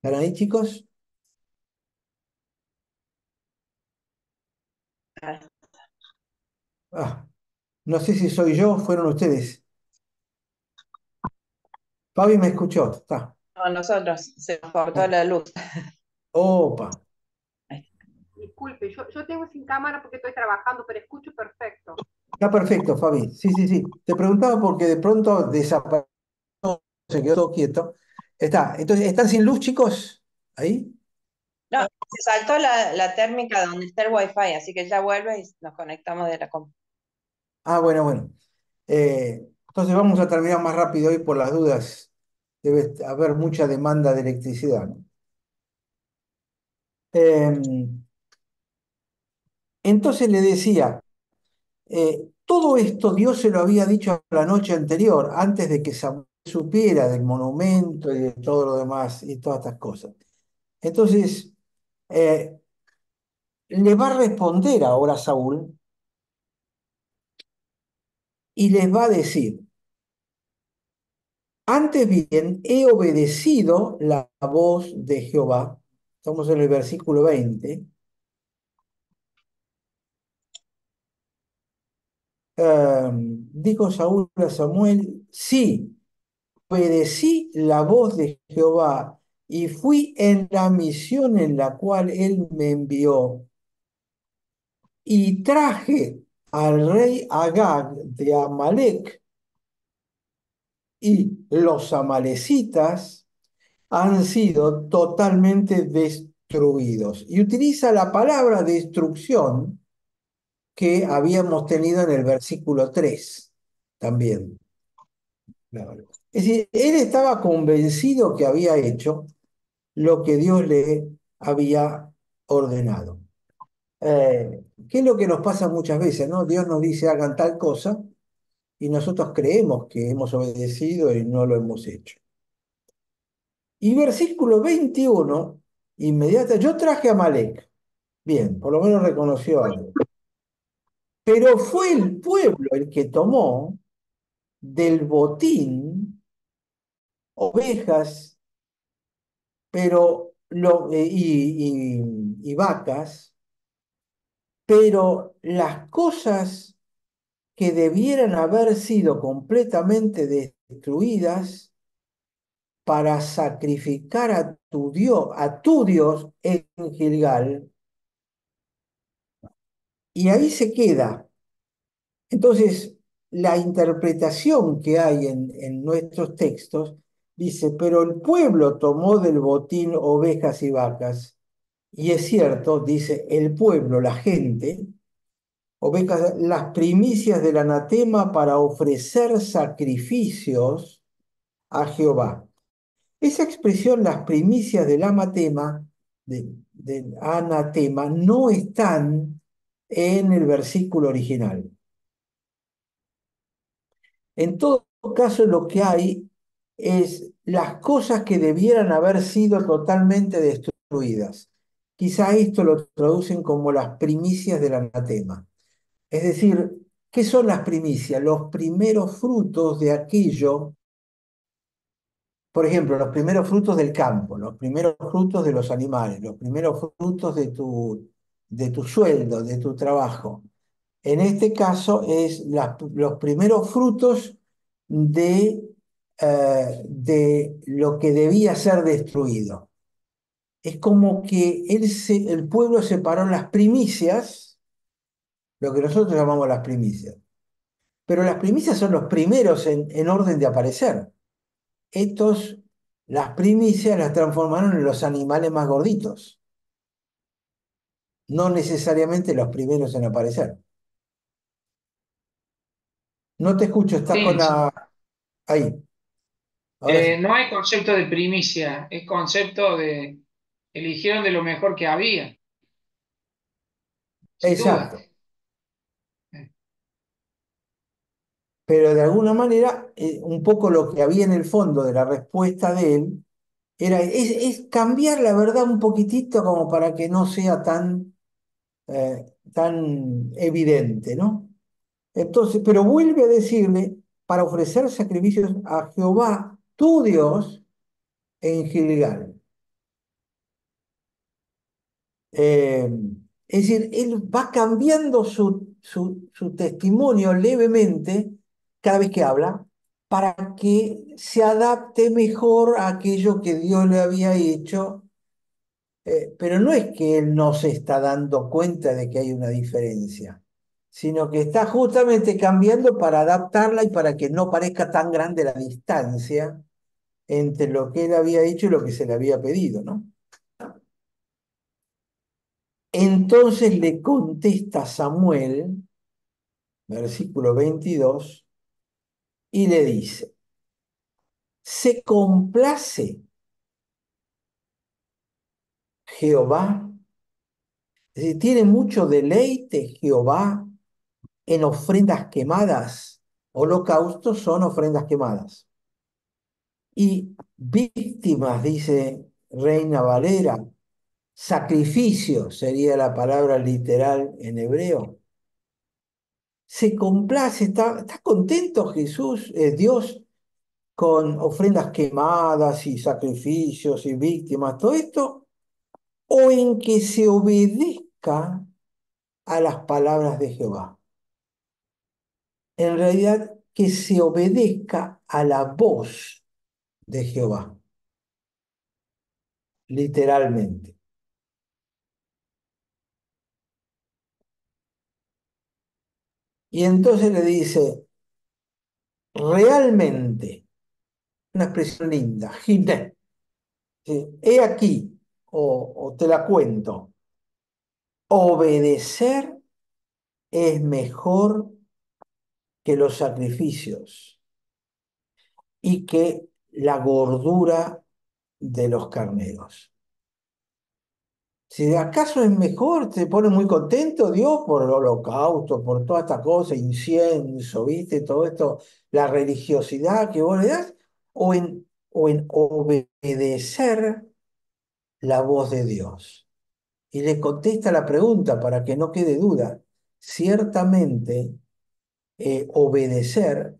¿Están ahí, chicos? Ah, no sé si soy yo, fueron ustedes. Fabi me escuchó. Está. No, nosotros se nos cortó Ah, la luz. opa. Disculpe, yo tengo sin cámara porque estoy trabajando, pero escucho perfecto. Está perfecto, Fabi. Sí, sí, sí. Te preguntaba porque de pronto desapareció, se quedó todo quieto. Está. Entonces, ¿están sin luz, chicos? ¿Ahí? No, se saltó la térmica donde está el wifi, así que ya vuelve y nos conectamos de la compu. Ah, bueno, bueno. Entonces vamos a terminar más rápido hoy por las dudas. Debe haber mucha demanda de electricidad, ¿no? Entonces le decía, todo esto Dios se lo había dicho la noche anterior, antes de que Samuel supiera del monumento y de todo lo demás y todas estas cosas. Entonces, eh, le va a responder ahora Saúl y les va a decir, antes bien he obedecido la voz de Jehová. Estamos en el versículo 20. Dijo Saúl a Samuel, sí, obedecí la voz de Jehová y fui en la misión en la cual él me envió. y traje al rey Agag de Amalek, y los amalecitas han sido totalmente destruidos. Y utiliza la palabra destrucción que habíamos tenido en el versículo 3 también. Claro. Es decir, él estaba convencido que había hecho lo que Dios le había ordenado. ¿Qué es lo que nos pasa muchas veces, no? Dios nos dice hagan tal cosa y nosotros creemos que hemos obedecido y no lo hemos hecho. Y versículo 21, inmediata, yo traje a Malek. Bien, por lo menos reconoció algo. Pero fue el pueblo el que tomó del botín ovejas y vacas, pero las cosas que debieran haber sido completamente destruidas para sacrificar a tu Dios en Gilgal, y ahí se queda. Entonces, la interpretación que hay en nuestros textos dice, pero el pueblo tomó del botín ovejas y vacas, y es cierto, dice el pueblo, la gente, ovejas, las primicias del anatema para ofrecer sacrificios a Jehová. Esa expresión, las primicias del anatema, no están en el versículo original. En todo caso, lo que hay es las cosas que debieran haber sido totalmente destruidas. Quizá esto lo traducen como las primicias del anatema. Es decir, ¿qué son las primicias? Los primeros frutos de aquello, por ejemplo, los primeros frutos del campo, los primeros frutos de los animales, los primeros frutos de tu sueldo, de tu trabajo. En este caso es los primeros frutos de lo que debía ser destruido. Es como que el pueblo separó las primicias, lo que nosotros llamamos las primicias. Pero las primicias son los primeros en orden de aparecer. Estos, las primicias las transformaron en los animales más gorditos, no necesariamente los primeros en aparecer. No te escucho, estás con Sí, sí. la... Ahí, ahora sí. No hay concepto de primicia, es concepto de eligieron de lo mejor que había, sin duda. Exacto. Pero de alguna manera, un poco lo que había en el fondo de la respuesta de él es cambiar la verdad un poquitito como para que no sea tan evidente, ¿no? Entonces, pero vuelve a decirle, para ofrecer sacrificios a Jehová, tu Dios, en Gilgal. Eh, es decir, él va cambiando su testimonio levemente cada vez que habla para que se adapte mejor a aquello que Dios le había hecho, pero no es que él no se está dando cuenta de que hay una diferencia, sino que está justamente cambiando para adaptarla y para que no parezca tan grande la distancia entre lo que él había hecho y lo que se le había pedido, ¿no? Entonces le contesta Samuel, versículo 22, y le dice, ¿se complace Jehová? Es decir, ¿tiene mucho deleite Jehová en ofrendas quemadas? Holocaustos son ofrendas quemadas. Y víctimas, dice Reina Valera, sacrificio sería la palabra literal en hebreo. Se complace, está contento Jesús, Dios, con ofrendas quemadas y sacrificios y víctimas, todo esto, o en que se obedezca a las palabras de Jehová. En realidad, que se obedezca a la voz de Jehová, literalmente. Y entonces le dice, realmente, una expresión linda, Giné, he aquí, o te la cuento, obedecer es mejor que los sacrificios y que la gordura de los carneros. Si acaso es mejor, te pone muy contento Dios por el holocausto, por toda esta cosa, incienso, ¿viste? Todo esto, la religiosidad que vos le das, o en obedecer la voz de Dios. Y le contesta la pregunta para que no quede duda. Ciertamente, obedecer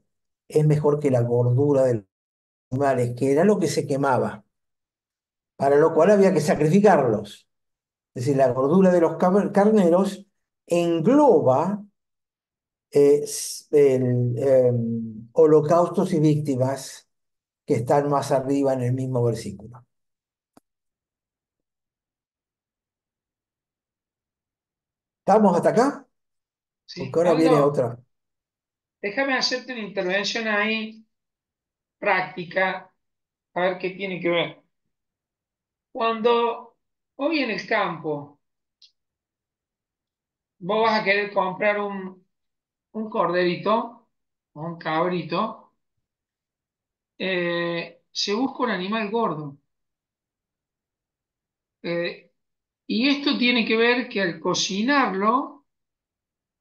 es mejor que la gordura de los animales, que era lo que se quemaba, para lo cual había que sacrificarlos. Es decir, la gordura de los carneros engloba holocaustos y víctimas que están más arriba en el mismo versículo. ¿Estamos hasta acá? Sí. Porque ahora viene Aldo, otra. déjame hacerte una intervención ahí práctica, a ver qué tiene que ver. Cuando hoy en el campo vos vas a querer comprar un corderito o un cabrito, se busca un animal gordo. Eh, y esto tiene que ver que al cocinarlo,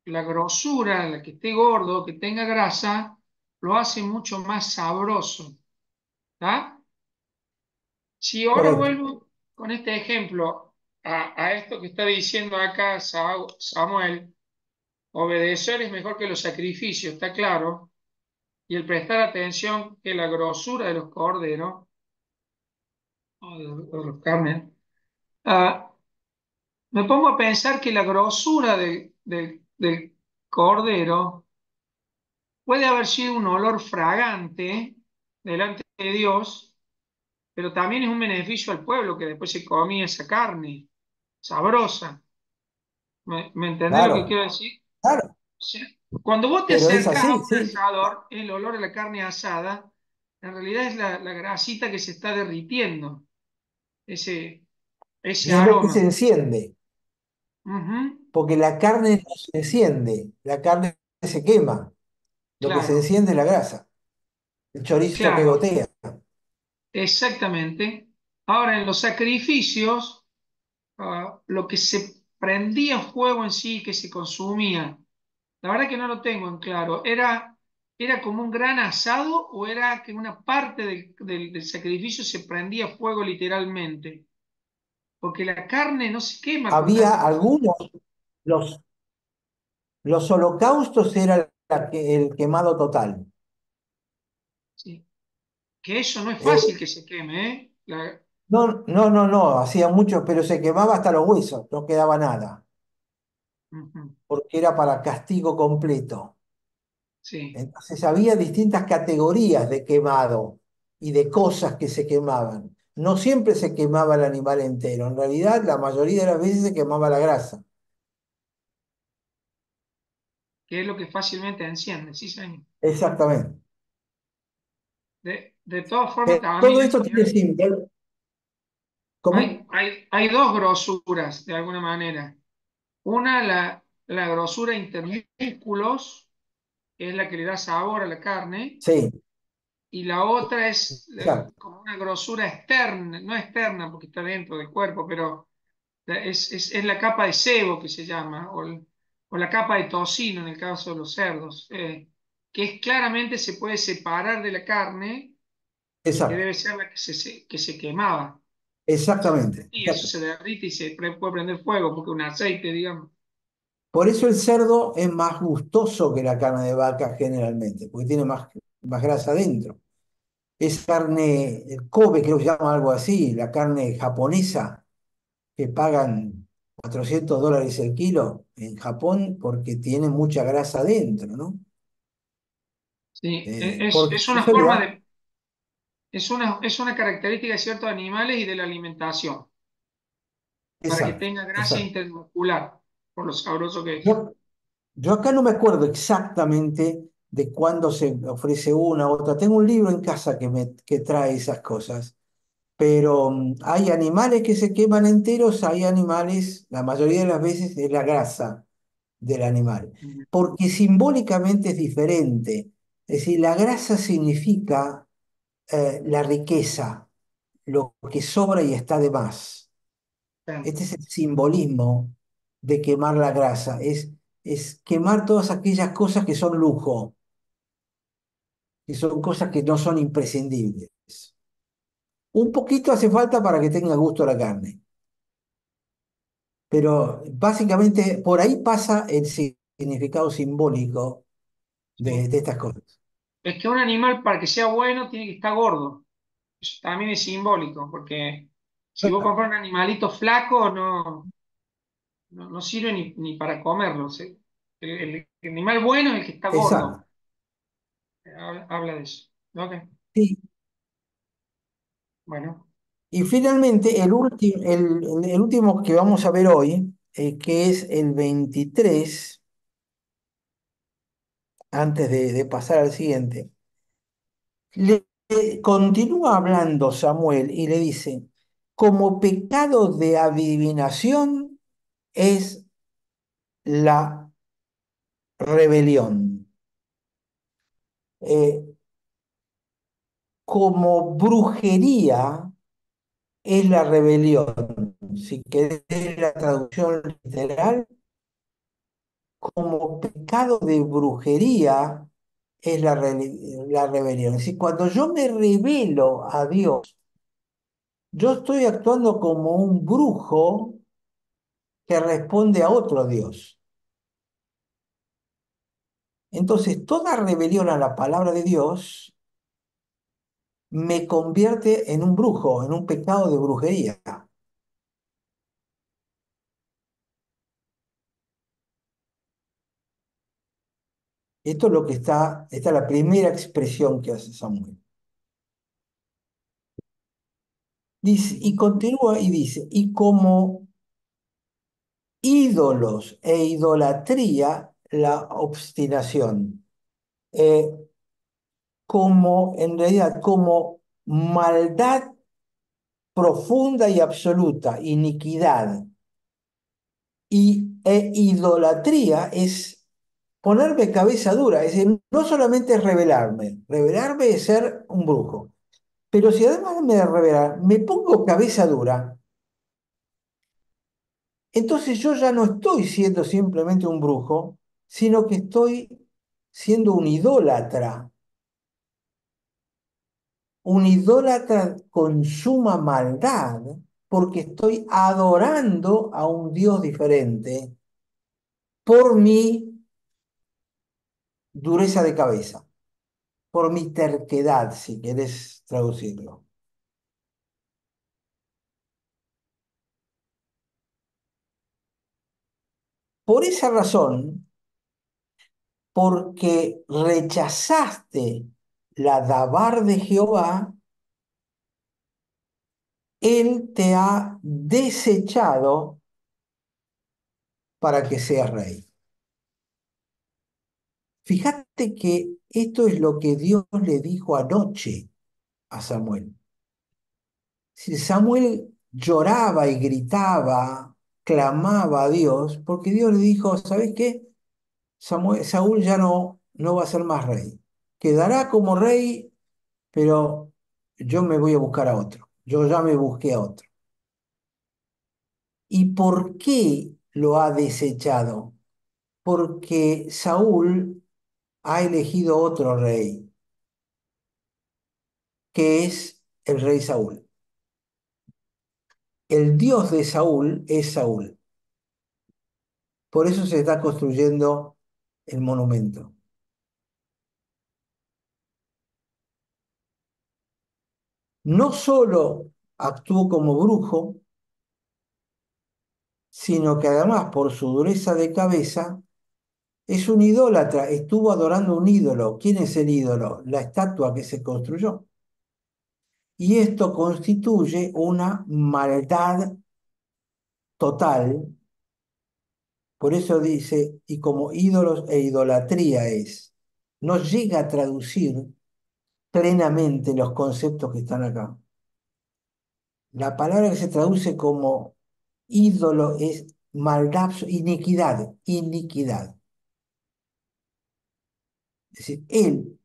la grosura, la que esté gordo, que tenga grasa, lo hace mucho más sabroso. ¿Tá? Si ahora Correcto. vuelvo con este ejemplo a esto que está diciendo acá Samuel, obedecer es mejor que los sacrificios, está claro, y el prestar atención que la grosura de los corderos, o de los carnes, ah, me pongo a pensar que la grosura del cordero puede haber sido un olor fragante delante de Dios, pero también es un beneficio al pueblo que después se comía esa carne sabrosa. ¿Me entendés lo que Claro, quiero decir? claro. O sea, cuando vos te Pero es acercás a así, un sí. asador, el olor de la carne asada, en realidad es la grasita que se está derritiendo, ese, ese Y es lo que se aroma. enciende, Ujú, porque la carne no se enciende, la carne se quema. Lo que se claro, enciende es la grasa, el chorizo que claro, gotea. exactamente. Ahora, en los sacrificios, lo que se prendía fuego en sí, que se consumía, la verdad que no lo tengo en claro. ¿Era como un gran asado o era que una parte del sacrificio se prendía fuego literalmente? Porque la carne no se quema con Había tanta algunos, los holocaustos era el quemado total. sí. Que eso no es Eh, fácil que se queme, ¿eh? no, no, no, no, hacía mucho, pero se quemaba hasta los huesos, no quedaba nada, Ujú, porque era para castigo completo. sí. Entonces había distintas categorías de quemado y de cosas que se quemaban. No siempre se quemaba el animal entero, en realidad la mayoría de las veces se quemaba la grasa. Que es lo que fácilmente enciende, sí, señor. Exactamente. De todas formas, Pero también todo esto tiene símbolo. ¿Cómo? hay dos grosuras, de alguna manera. Una, la grosura intermúsculos, que es la que le da sabor a la carne, Sí, y la otra es exacto, como una grosura externa, no externa porque está dentro del cuerpo, pero es la capa de sebo que se llama, o la capa de tocino en el caso de los cerdos, que es claramente se puede separar de la carne, que exacto, debe ser la que se quemaba. exactamente, Y eso exacto. se derrite y se puede prender fuego, porque un aceite, digamos. Por eso el cerdo es más gustoso que la carne de vaca generalmente, porque tiene más grasa dentro. Es carne, el Kobe creo que se llama algo así, la carne japonesa, que pagan $400 el kilo en Japón porque tiene mucha grasa dentro, ¿no? Sí, Porque es una eso le forma da, de, es una característica de ciertos animales y de la alimentación, para que exacto, tenga grasa exacto. intermuscular, por lo sabroso que es. Yo, Yo acá no me acuerdo exactamente de cuándo se ofrece una u otra. Tengo un libro en casa que trae esas cosas, pero hay animales que se queman enteros, hay animales, la mayoría de las veces es la grasa del animal, Ujú. porque simbólicamente es diferente. Es decir, la grasa significa la riqueza, lo que sobra y está de más. Claro. Este es el simbolismo de quemar la grasa, es quemar todas aquellas cosas que son lujo, que son cosas que no son imprescindibles. Un poquito hace falta para que tenga gusto la carne, pero básicamente por ahí pasa el significado simbólico Sí. de estas cosas. Es que un animal para que sea bueno tiene que estar gordo. Eso también es simbólico, porque si vos compras un animalito flaco, no sirve ni para comerlo. ¿Sí? El animal bueno es el que está gordo. Exacto. Habla de eso. Ok, Sí. bueno. Y finalmente, el último que vamos a ver hoy, que es el 23 antes de pasar al siguiente, le continúa hablando Samuel y le dice, como pecado de adivinación es la rebelión. Eh, como brujería es la rebelión. Si querés la traducción literal, como pecado de brujería es la rebelión. Es decir, cuando yo me rebelo a Dios, yo estoy actuando como un brujo que responde a otro Dios. Entonces, toda rebelión a la palabra de Dios me convierte en un brujo, en un pecado de brujería. Esto es lo que esta es la primera expresión que hace Samuel. Dice, y continúa y dice, y como ídolos e idolatría, la obstinación. Eh, como, en realidad, como maldad profunda y absoluta, iniquidad. E idolatría es ponerme cabeza dura, es decir, no solamente es rebelarme es ser un brujo, pero si además de rebelar, me pongo cabeza dura, entonces yo ya no estoy siendo simplemente un brujo, sino que estoy siendo un idólatra con suma maldad, porque estoy adorando a un Dios diferente por mi dureza de cabeza, por mi terquedad, si querés traducirlo. Por esa razón, porque rechazaste la dabar de Jehová, Él te ha desechado para que seas rey. Fíjate que esto es lo que Dios le dijo anoche a Samuel. Si Samuel lloraba y gritaba, clamaba a Dios, porque Dios le dijo, ¿sabes qué? Saúl ya no va a ser más rey. Quedará como rey, pero yo me voy a buscar a otro. Yo ya me busqué a otro. ¿Y por qué lo ha desechado? Porque Saúl ha elegido otro rey, que es el rey Saúl. El Dios de Saúl es Saúl. Por eso se está construyendo el monumento. No solo actuó como brujo, sino que además por su dureza de cabeza es un idólatra, estuvo adorando un ídolo. ¿Quién es el ídolo? La estatua que se construyó. Y esto constituye una maldad total Por eso dice, y como ídolos e idolatría es, no llega a traducir plenamente los conceptos que están acá. La palabra que se traduce como ídolo es maldad, iniquidad, iniquidad. Es decir, él,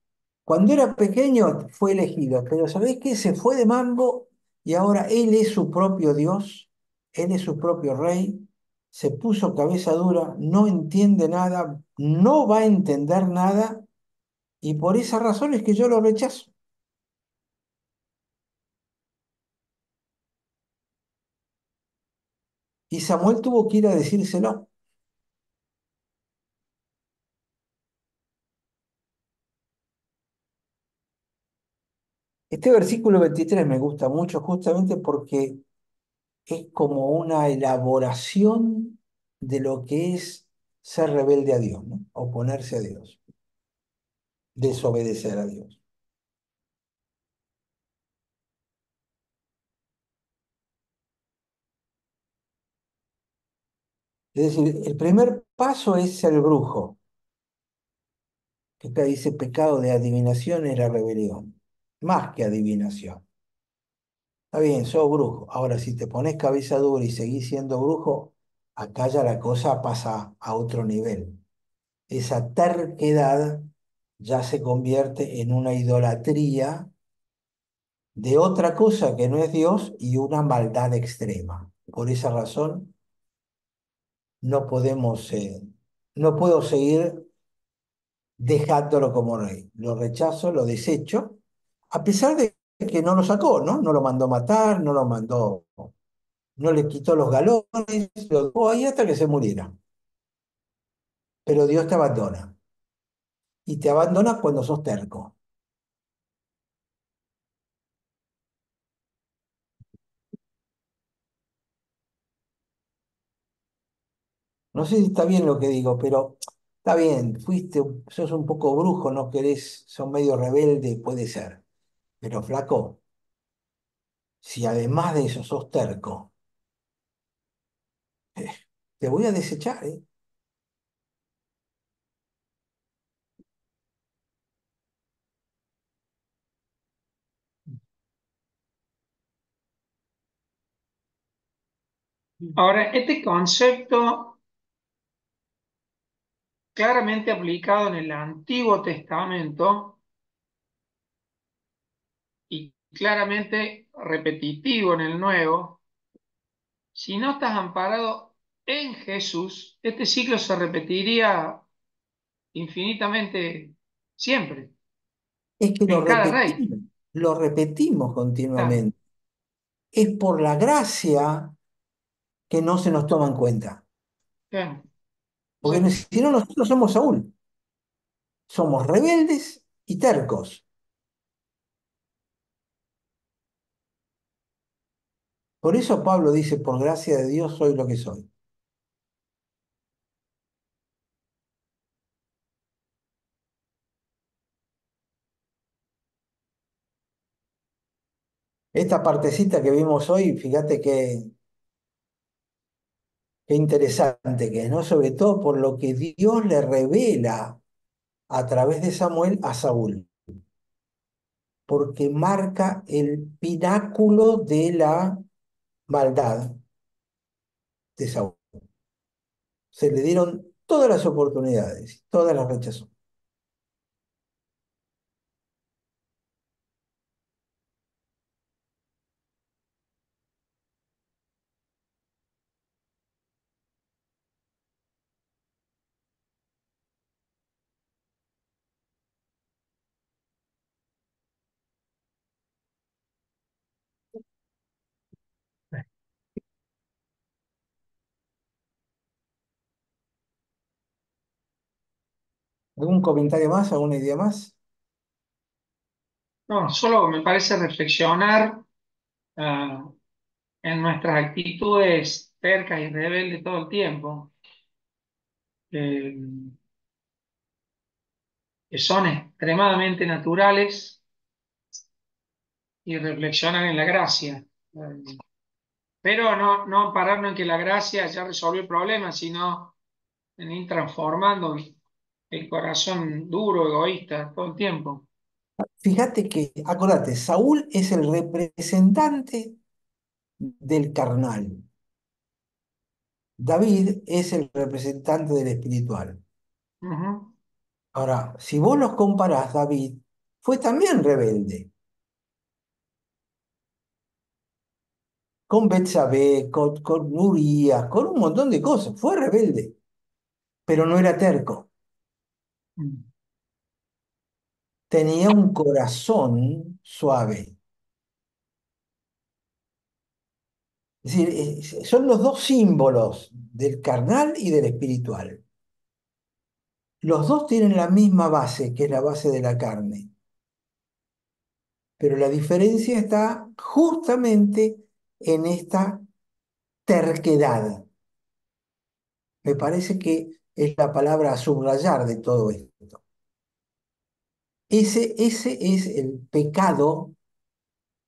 cuando era pequeño, fue elegido, pero ¿sabés qué? Se fue de mambo y ahora él es su propio Dios, él es su propio rey, se puso cabeza dura, no entiende nada, no va a entender nada y por esa razón es que yo lo rechazo. Y Samuel tuvo que ir a decírselo. Este versículo 23 me gusta mucho justamente porque es como una elaboración de lo que es ser rebelde a Dios, ¿no? Oponerse a Dios, desobedecer a Dios. Es decir, el primer paso es el brujo, que acá dice pecado de adivinación es la rebelión, más que adivinación. Está bien, sos brujo. Ahora, si te pones cabeza dura y seguís siendo brujo, acá ya la cosa pasa a otro nivel. Esa terquedad ya se convierte en una idolatría de otra cosa que no es Dios y una maldad extrema. Por esa razón no podemos, no puedo seguir dejándolo como rey. Lo rechazo, lo desecho, a pesar de que no lo sacó, ¿no? No lo mandó matar, no lo mandó, no le quitó los galones, lo dejó ahí hasta que se muriera. Pero Dios te abandona. Y te abandona cuando sos terco. No sé si está bien lo que digo, pero está bien, sos un poco brujo, no querés, sos medio rebelde, puede ser. Pero flaco, si además de eso sos terco, eh, te voy a desechar, ¿eh? Ahora, este concepto claramente aplicado en el Antiguo Testamento y claramente repetitivo en el Nuevo, si no estás amparado en Jesús, este ciclo se repetiría infinitamente siempre, Es que en cada rey. lo repetimos Claro, continuamente. Es por la gracia que no se nos toma en cuenta. claro. Porque Sí. si no, nosotros somos Saúl. Somos rebeldes y tercos. Por eso Pablo dice, por gracia de Dios soy lo que soy. Esta partecita que vimos hoy, fíjate qué interesante que es, ¿no? Sobre todo por lo que Dios le revela a través de Samuel a Saúl, porque marca el pináculo de la maldad de Saúl. Se le dieron todas las oportunidades, todas las rechazó. ¿Algún comentario más, alguna idea más? No, solo me parece reflexionar ah, en nuestras actitudes tercas y rebeldes todo el tiempo, eh, que son extremadamente naturales y reflexionan en la gracia. Pero no pararnos en que la gracia ya resolvió el problema, sino en ir transformando el corazón duro, egoísta, todo el tiempo. Fíjate que, acordate, Saúl es el representante del carnal. David es el representante del espiritual. Ujú. Ahora, si vos los comparás, David fue también rebelde, con Betsabé, con Urías, con un montón de cosas. Fue rebelde, pero no era terco. Tenía un corazón suave. Es decir, son los dos símbolos del carnal y del espiritual. Los dos tienen la misma base, que es la base de la carne, pero la diferencia está justamente en esta terquedad. Me parece que es la palabra a subrayar de todo esto. Ese es el pecado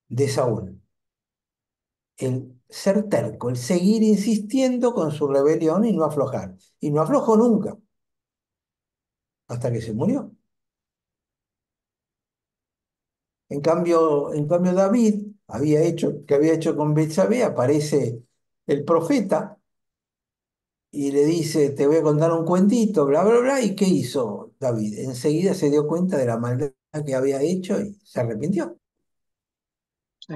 de Saúl, el ser terco, el seguir insistiendo con su rebelión y no aflojar. Y no aflojó nunca, hasta que se murió. En cambio David que había hecho con Betsabé, aparece el profeta y le dice, te voy a contar un cuentito, bla, bla, bla. ¿Y qué hizo David? Enseguida se dio cuenta de la maldad que había hecho y se arrepintió. Sí.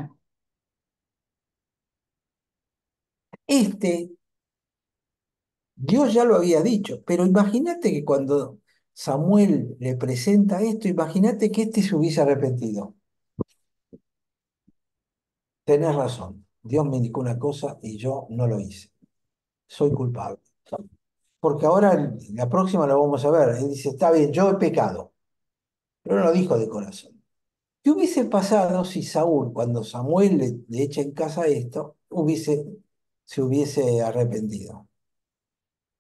Este, Dios ya lo había dicho, pero imagínate que cuando Samuel le presenta esto, imagínate que este se hubiese arrepentido. Tenés razón, Dios me indicó una cosa y yo no lo hice. Soy culpable. Porque ahora la próxima lo vamos a ver. Él dice, está bien, yo he pecado, pero no lo dijo de corazón. ¿Qué hubiese pasado si Saúl, cuando Samuel le echa en casa esto, se hubiese arrepentido?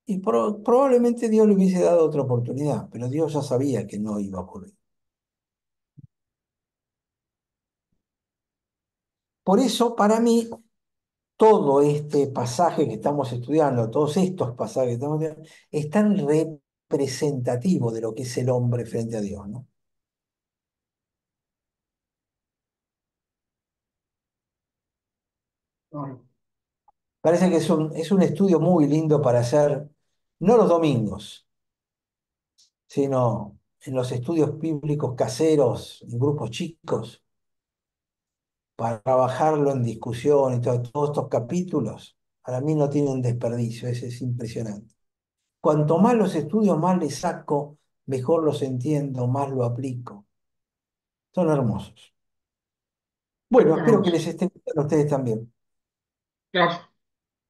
Y probablemente Dios le hubiese dado otra oportunidad, pero Dios ya sabía que no iba a ocurrir. Por eso, para mí, todo este pasaje que estamos estudiando, todos estos pasajes que estamos estudiando, es tan representativo de lo que es el hombre frente a Dios, ¿no? Bueno, Parece que es un estudio muy lindo para hacer, no los domingos, sino en los estudios bíblicos caseros, en grupos chicos, para trabajarlo en discusión y todos estos capítulos, para mí no tienen desperdicio, es impresionante. Cuanto más los estudio, más les saco, mejor los entiendo, más lo aplico. Son hermosos. Bueno, espero que les hermoso. estén gustando a ustedes también. Claro,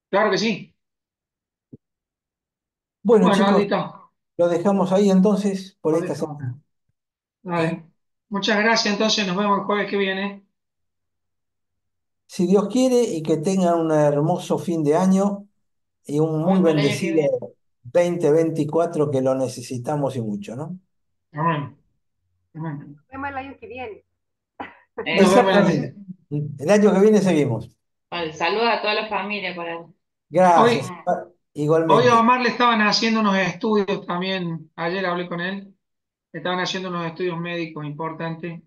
claro que sí. Bueno, Bueno, chicos, Aldito, lo dejamos ahí entonces por lo esta semana. dejamos. ¿Eh? Dale. Muchas gracias, entonces nos vemos el jueves que viene. Si Dios quiere y que tengan un hermoso fin de año y un Nos muy vemos el año que bendecido viene. 2024 que lo necesitamos y mucho, ¿no? Amén. Amén. Nos vemos el año que viene. Nos vemos el Exactamente. año. El año que viene seguimos. Vale, saludos a toda la familia por ahí. Gracias. Hoy, hoy a Igualmente. Omar le estaban haciendo unos estudios también. Ayer hablé con él. Le estaban haciendo unos estudios médicos importantes.